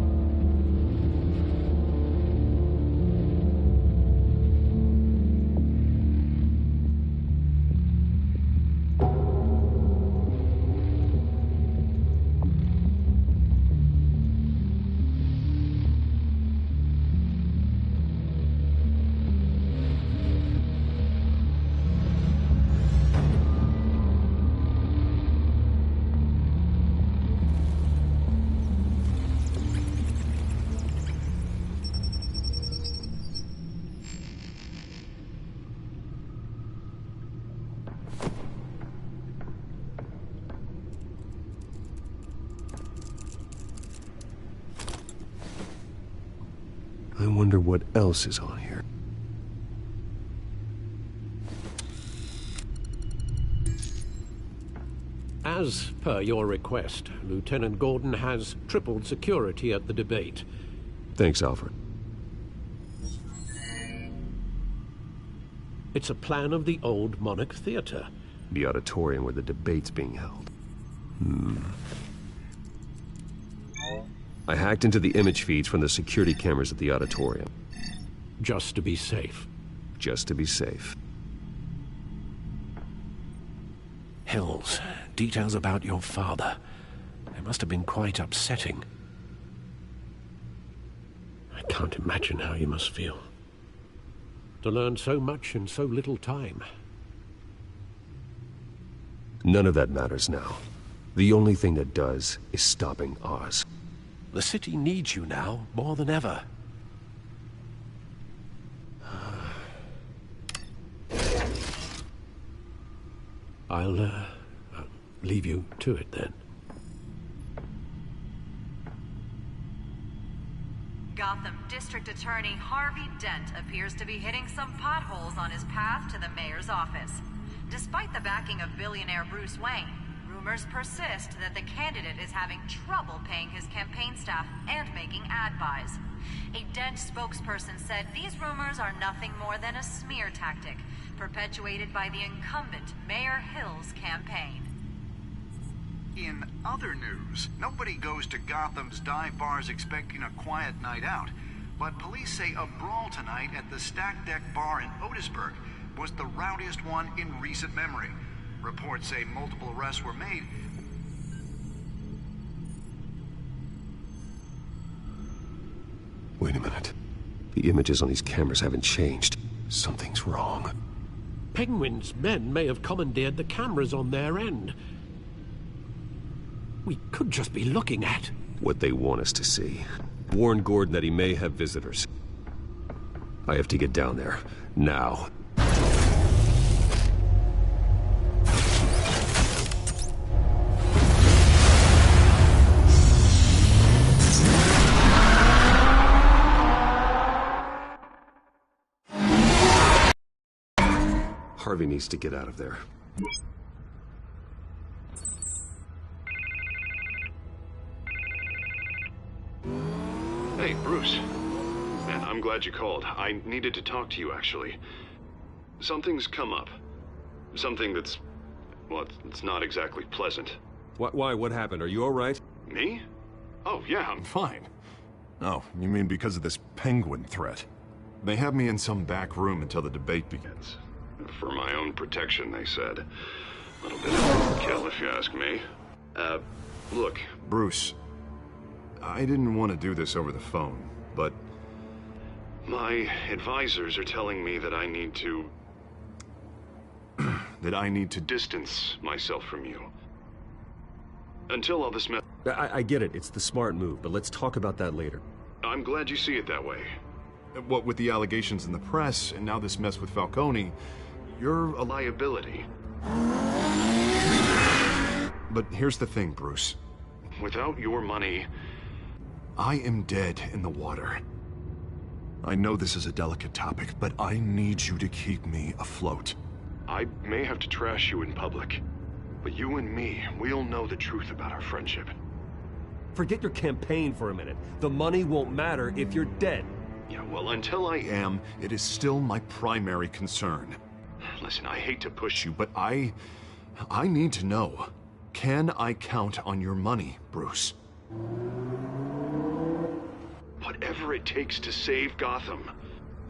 I wonder what else is on here. As per your request, Lieutenant Gordon has tripled security at the debate. Thanks, Alfred. It's a plan of the old Monarch Theater. The auditorium where the debate's being held. I hacked into the image feeds from the security cameras at the auditorium. Just to be safe. Just to be safe. Hills, details about your father. They must have been quite upsetting. I can't imagine how you must feel. To learn so much in so little time. None of that matters now. The only thing that does is stopping Oz. The city needs you now, more than ever. I'll leave you to it then. Gotham District Attorney Harvey Dent appears to be hitting some potholes on his path to the mayor's office. Despite the backing of billionaire Bruce Wayne, rumors persist that the candidate is having trouble paying his campaign staff and making ad buys. A Dent spokesperson said these rumors are nothing more than a smear tactic, perpetuated by the incumbent Mayor Hill's campaign. In other news, nobody goes to Gotham's dive bars expecting a quiet night out, but police say a brawl tonight at the Stack Deck Bar in Otisburg was the rowdiest one in recent memory. Reports say multiple arrests were made. Wait a minute. The images on these cameras haven't changed. Something's wrong. Penguin's men may have commandeered the cameras on their end. We could just be looking at what they want us to see. Warn Gordon that he may have visitors. I have to get down there. Now. Harvey needs to get out of there. Hey, Bruce. Man, I'm glad you called. I needed to talk to you, actually. Something's come up. Something that's... well, it's not exactly pleasant. Why? What happened? Are you all right? Me? Oh, yeah, I'm fine. Oh, you mean because of this Penguin threat? They have me in some back room until the debate begins. For my own protection, they said. A little bit of overkill, if you ask me. Look, Bruce, I didn't want to do this over the phone, but my advisors are telling me that I need to... that I need to distance myself from you. Until all this mess... I get it. It's the smart move, but let's talk about that later. I'm glad you see it that way. What with the allegations in the press, and now this mess with Falcone, you're a liability. But here's the thing, Bruce. Without your money, I am dead in the water. I know this is a delicate topic, but I need you to keep me afloat. I may have to trash you in public, but you and me, we'll know the truth about our friendship. Forget your campaign for a minute. The money won't matter if you're dead. Yeah, well, until I am, it is still my primary concern. Listen, I hate to push you, but I need to know. Can I count on your money, Bruce? Whatever it takes to save Gotham.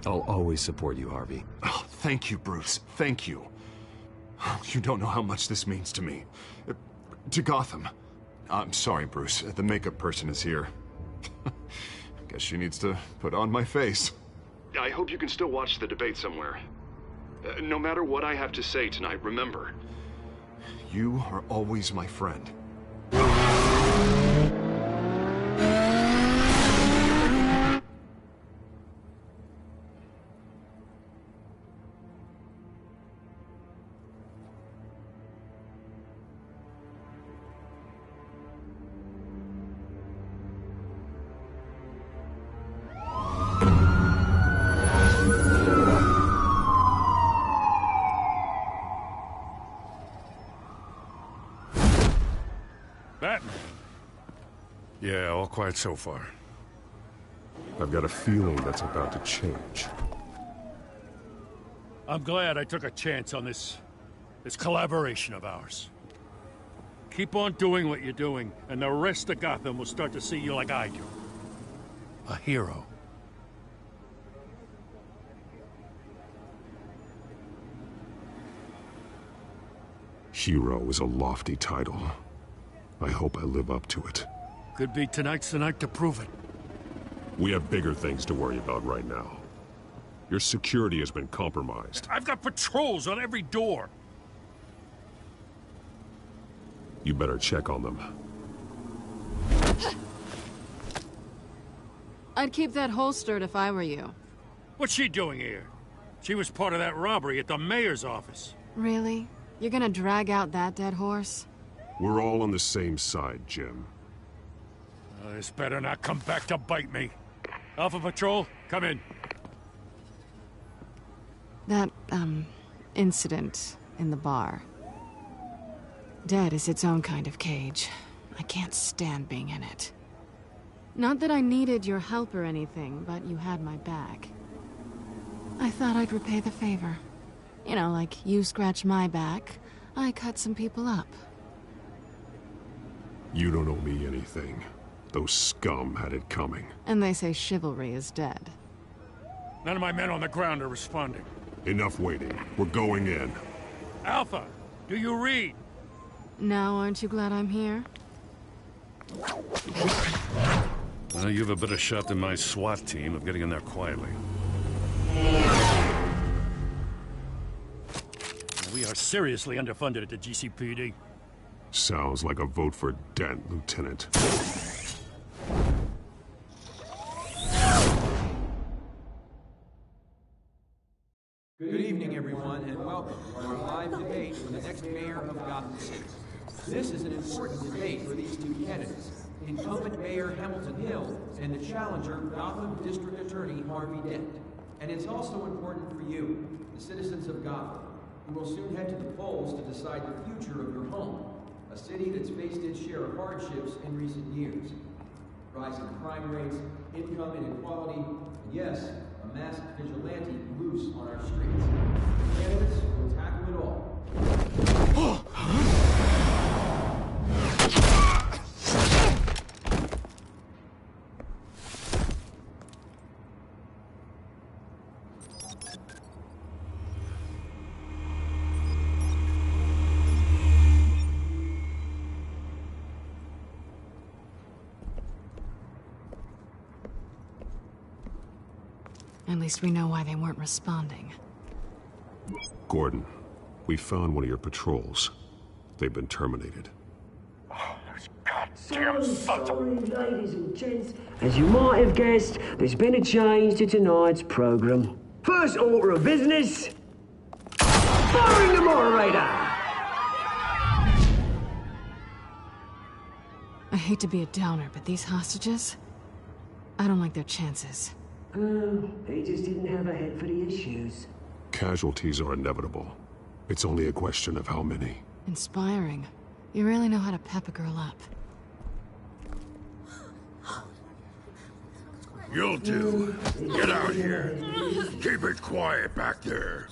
I'll always support you, Harvey. Oh, thank you, Bruce. Thank you. You don't know how much this means to me. To Gotham. I'm sorry, Bruce. The makeup person is here. Guess she needs to put on my face. I hope you can still watch the debate somewhere. No matter what I have to say tonight, remember, you are always my friend. Batman? Yeah, all quiet so far. I've got a feeling that's about to change. I'm glad I took a chance on this collaboration of ours. Keep on doing what you're doing, and the rest of Gotham will start to see you like I do. A hero. Hero is a lofty title. I hope I live up to it. Could be tonight's the night to prove it. We have bigger things to worry about right now. Your security has been compromised. I've got patrols on every door. You better check on them. I'd keep that holstered if I were you. What's she doing here? She was part of that robbery at the mayor's office. Really? You're gonna drag out that dead horse? We're all on the same side, Jim. This better not come back to bite me. Alpha Patrol, come in. That, incident in the bar. Dead is its own kind of cage. I can't stand being in it. Not that I needed your help or anything, but you had my back. I thought I'd repay the favor. You know, like you scratch my back, I cut some people up. You don't owe me anything. Those scum had it coming. And they say chivalry is dead. None of my men on the ground are responding. Enough waiting. We're going in. Alpha, do you read? Now, aren't you glad I'm here? Well, you have a better shot than my SWAT team of getting in there quietly. We are seriously underfunded at the GCPD. Sounds like a vote for Dent, Lieutenant. Good evening, everyone, and welcome to our live debate for the next mayor of Gotham City. This is an important debate for these two candidates, incumbent Mayor Hamilton Hill and the challenger Gotham District Attorney Harvey Dent. And it's also important for you, the citizens of Gotham, who will soon head to the polls to decide the future of your home, a city that's faced its share of hardships in recent years. Rising crime rates, income inequality, and yes, a masked vigilante loose on our streets. The candidates will tackle it all. At least we know why they weren't responding. Gordon, we found one of your patrols. They've been terminated. So sorry, ladies and gents. As you might have guessed, there's been a change to tonight's program. First order of business, firing the moderator! I hate to be a downer, but these hostages? I don't like their chances. He just didn't have a head for the issues. Casualties are inevitable. It's only a question of how many. Inspiring. You really know how to pep a girl up. You'll do. Get out here. Keep it quiet back there.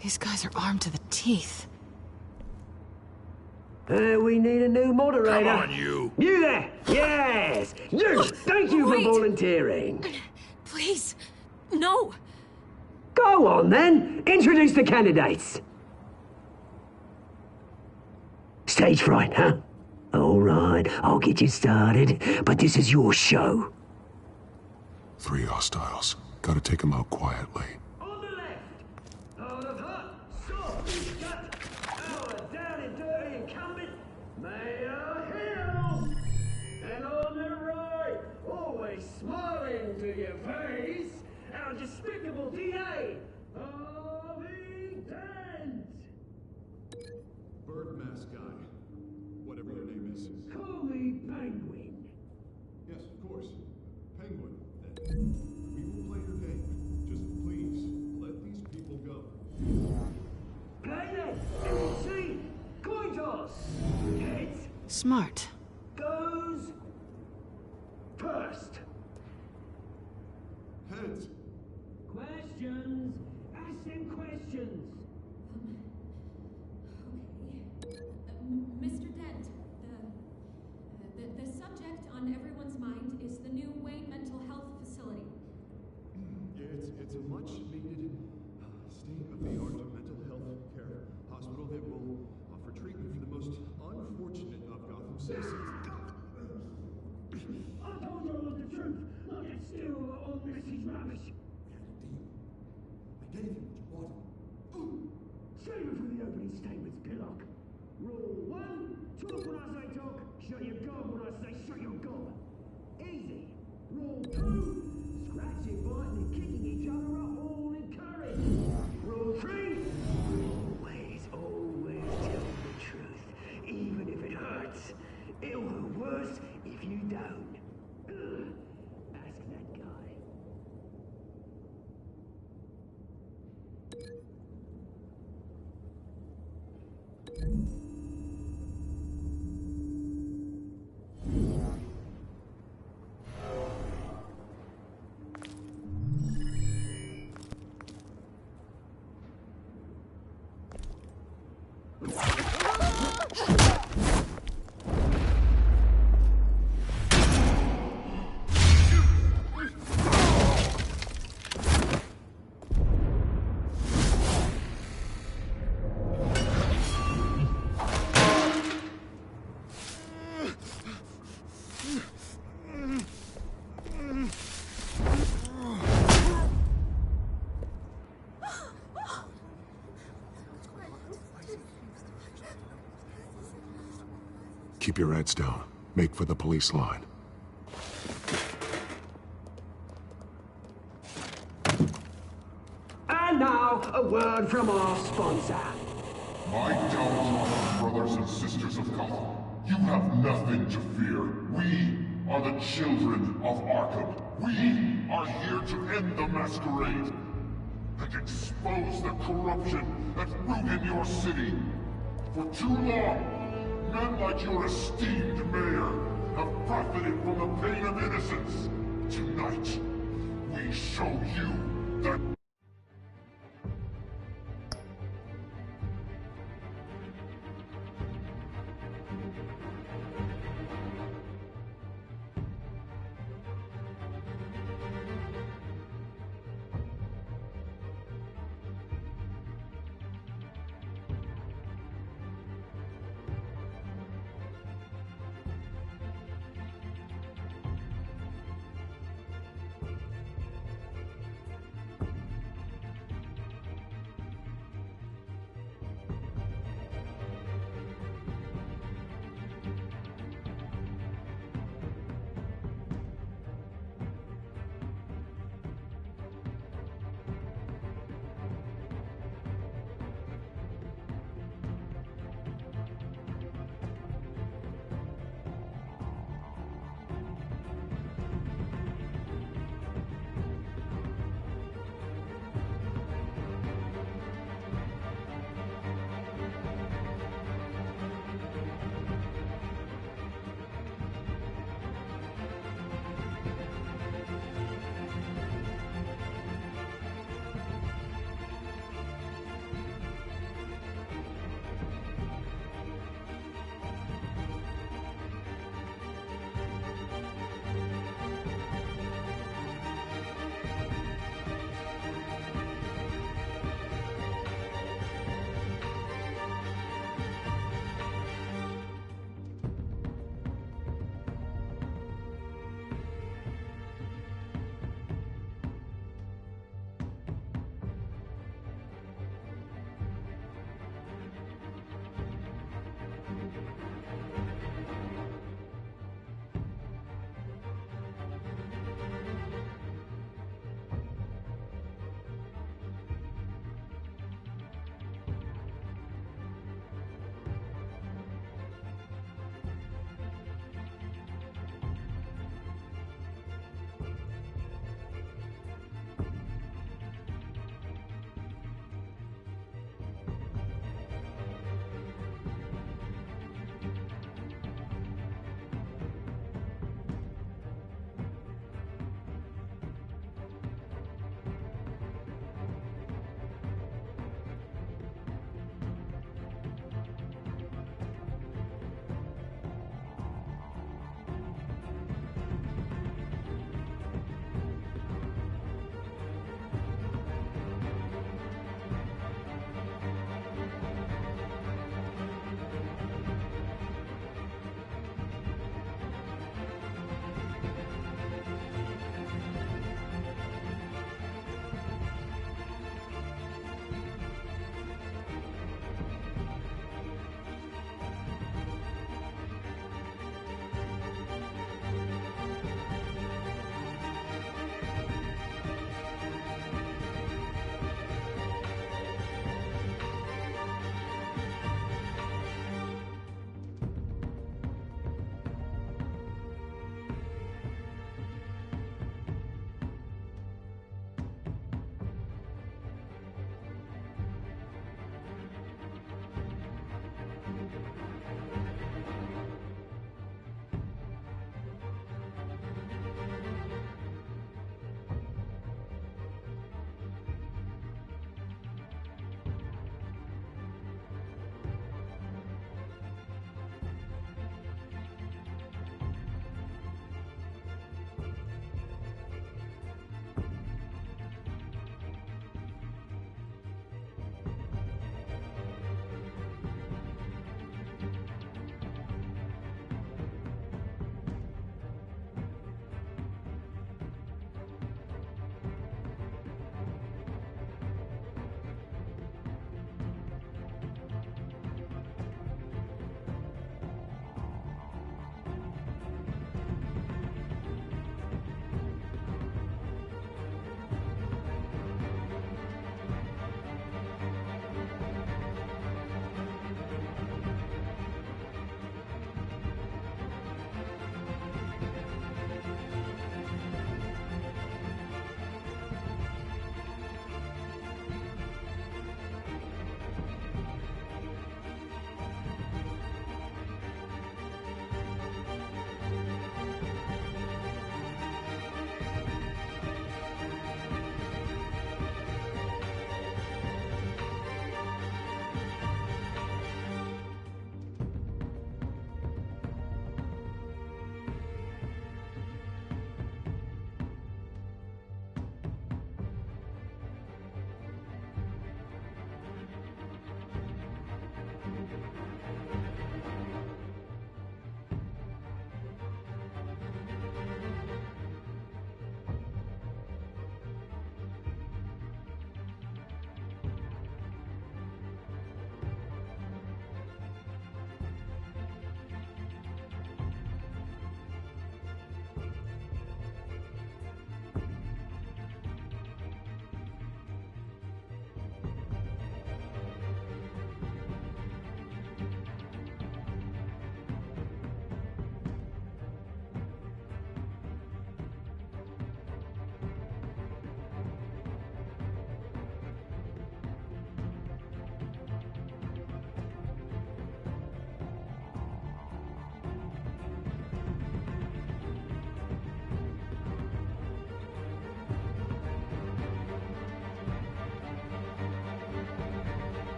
These guys are armed to the teeth. We need a new moderator. Come on, you! You there! Yes! You! Thank you for volunteering. Please, no! Go on, then. Introduce the candidates. Stage fright, huh? All right, I'll get you started, but this is your show. 3 hostiles. Gotta take them out quietly. On the left, out of hut, soft, gut, our down and dirty incumbent, Mayor Hill. And on the right, always smiling to your face, our despicable DA, Harvey Dent. Bird mask guy. Whatever your name is. Call me Penguin. Yes, of course. Penguin, then. We will play your game. Just please, let these people go. Play it! MC! Coin toss! Heads Smart. goes first. Heads! Questions! Ask them questions! Mr. Dent, the subject on everyone's mind is the new Wayne Mental Health Facility. It's a much-needed state-of-the-art mental health care hospital that will offer treatment for the most unfortunate of Gotham citizens. I told you all the truth! Look, it's still all message rubbish! I gave you what you wanted. Save it for the opening statements, Pillock. Rule 1, talk when I say talk, shut your gob when I say shut your gob. Easy. Rule 2, scratching, biting and kicking each other are all encouraged. Rule 3, always tell the truth, even if it hurts. It'll hurt worse if you don't. Ask that guy. Keep your heads down. Make for the police line. And now, a word from our sponsor. My downtrodden brothers and sisters of Gotham, you have nothing to fear. We are the children of Arkham. We are here to end the masquerade and expose the corruption that ruined your city. For too long, men like your esteemed mayor have profited from the pain of innocence. Tonight, we show you that...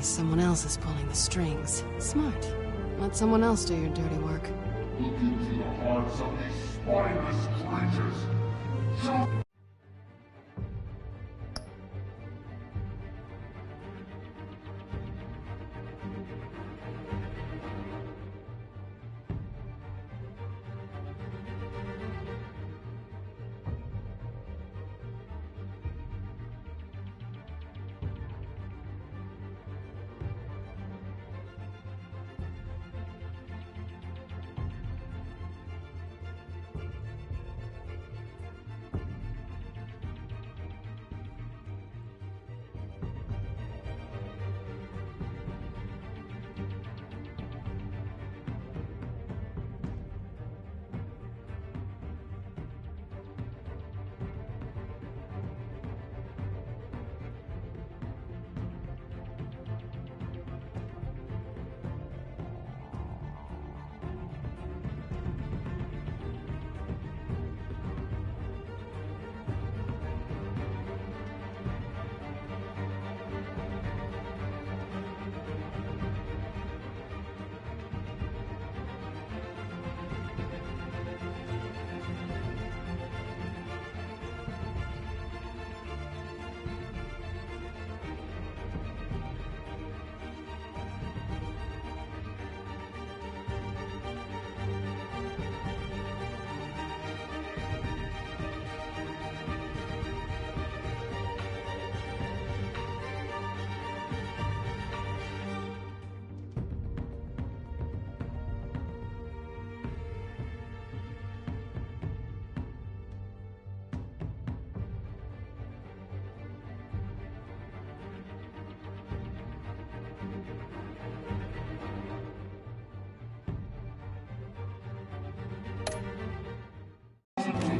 Someone else is pulling the strings. Smart. Let someone else do your dirty work. Look into the hearts of these spineless creatures. Show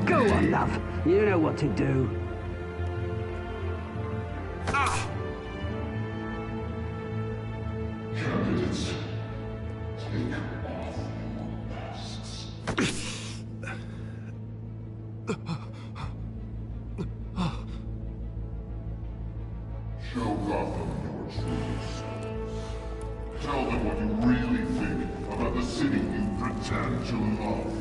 Go on, love. You know what to do. candidates. Take off your masks. Show Gotham your true selves. Tell them what you really think about the city you pretend to love.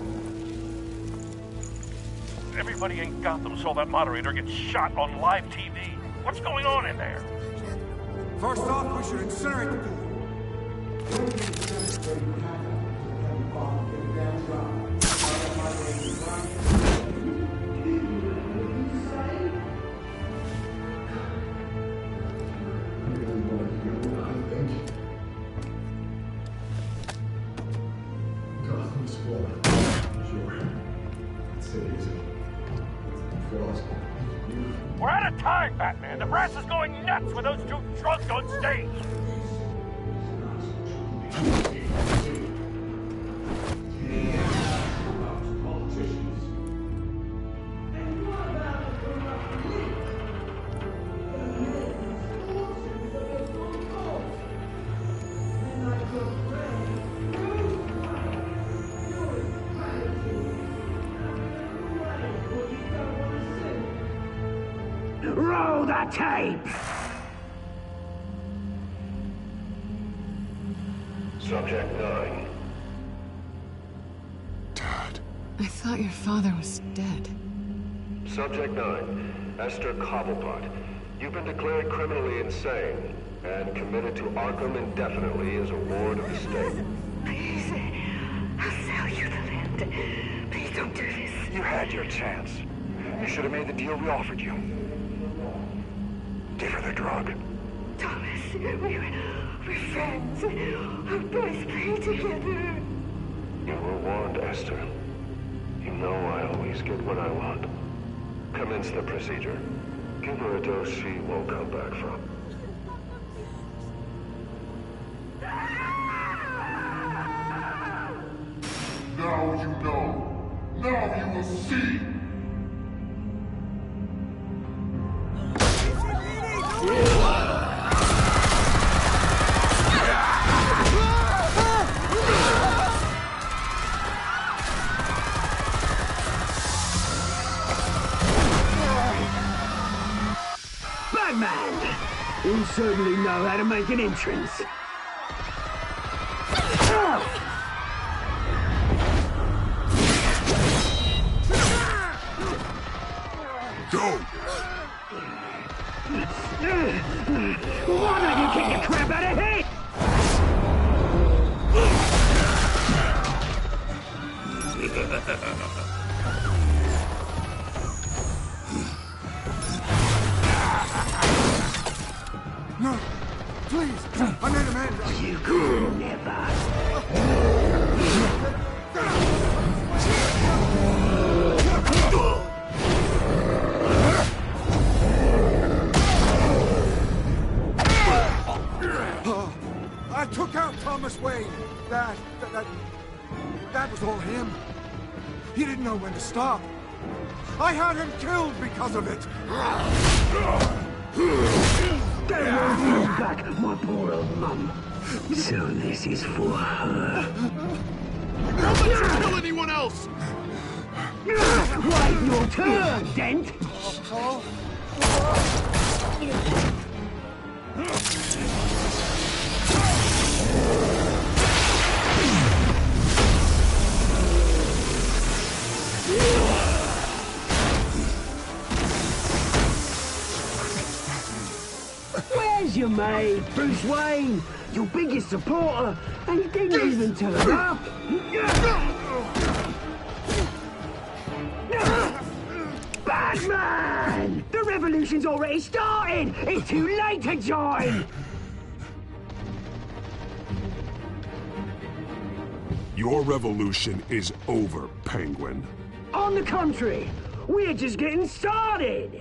Everybody in Gotham saw that moderator get shot on live TV. What's going on in there? First off, we should incinerate the pool. We're out of time, Batman. The brass is going nuts with those two drunks on stage. Roll the tape! Subject 9. I thought your father was dead. Subject 9, Esther Cobblepot. You've been declared criminally insane and committed to Arkham indefinitely as a ward of the state. Please, I'll sell you the land. Please don't do this. You had your chance. You should have made the deal we offered you. Give her the drug. Thomas, we're friends. Our boys play together. You were warned, Esther. You know I always get what I want. Commence the procedure. Give her a dose she won't come back from. Now you know. Now you will see. Batman! You certainly know how to make an entrance. Go! Why don't you kick the crap out of him? No, please, I made a man. You could never. I took out Thomas Wayne. That was all him. He didn't know when to stop. I had him killed because of it. They won't bring back my poor old mum. So this is for her. Don't let you kill anyone else! Wait your turn, Dent! Where's your mate, Bruce Wayne? Your biggest supporter, and he didn't even turn up. Batman! The revolution's already started! It's too late to join! Your revolution is over, Penguin. On the contrary, we're just getting started!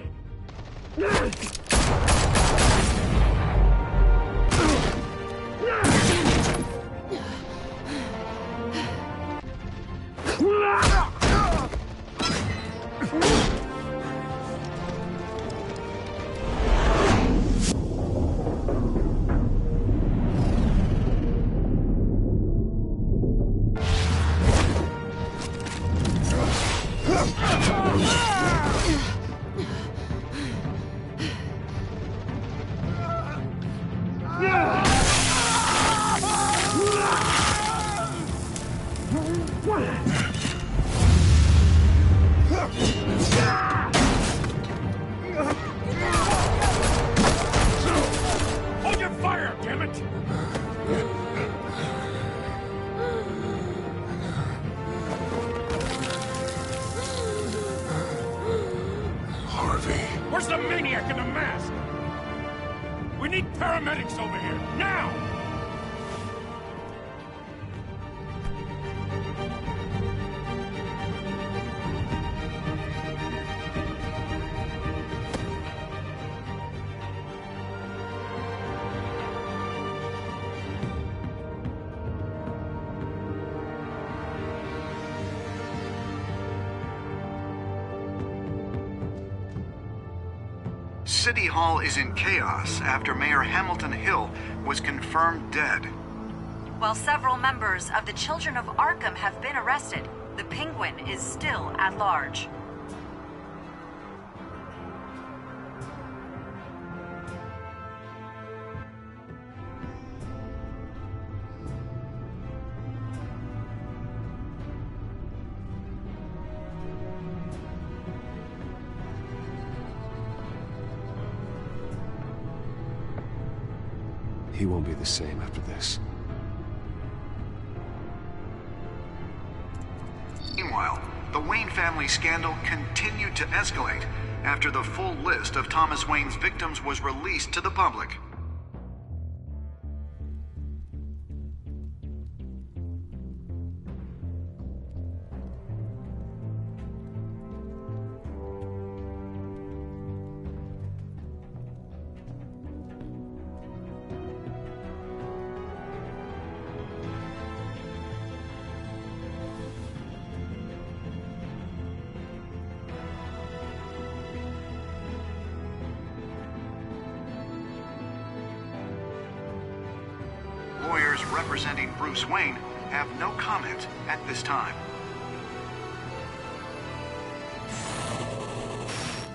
Hold your fire, damn it! Harvey. Where's the maniac in the mask? We need paramedics over here, now! City Hall is in chaos after Mayor Hamilton Hill was confirmed dead. While several members of the Children of Arkham have been arrested, the Penguin is still at large. He won't be the same after this. Meanwhile, the Wayne family scandal continued to escalate after the full list of Thomas Wayne's victims was released to the public. Lawyers representing Bruce Wayne have no comment at this time.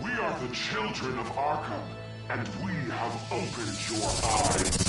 We are the children of Arkham. and we have opened your eyes.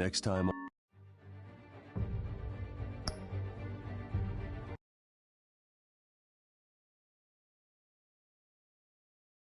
Next time...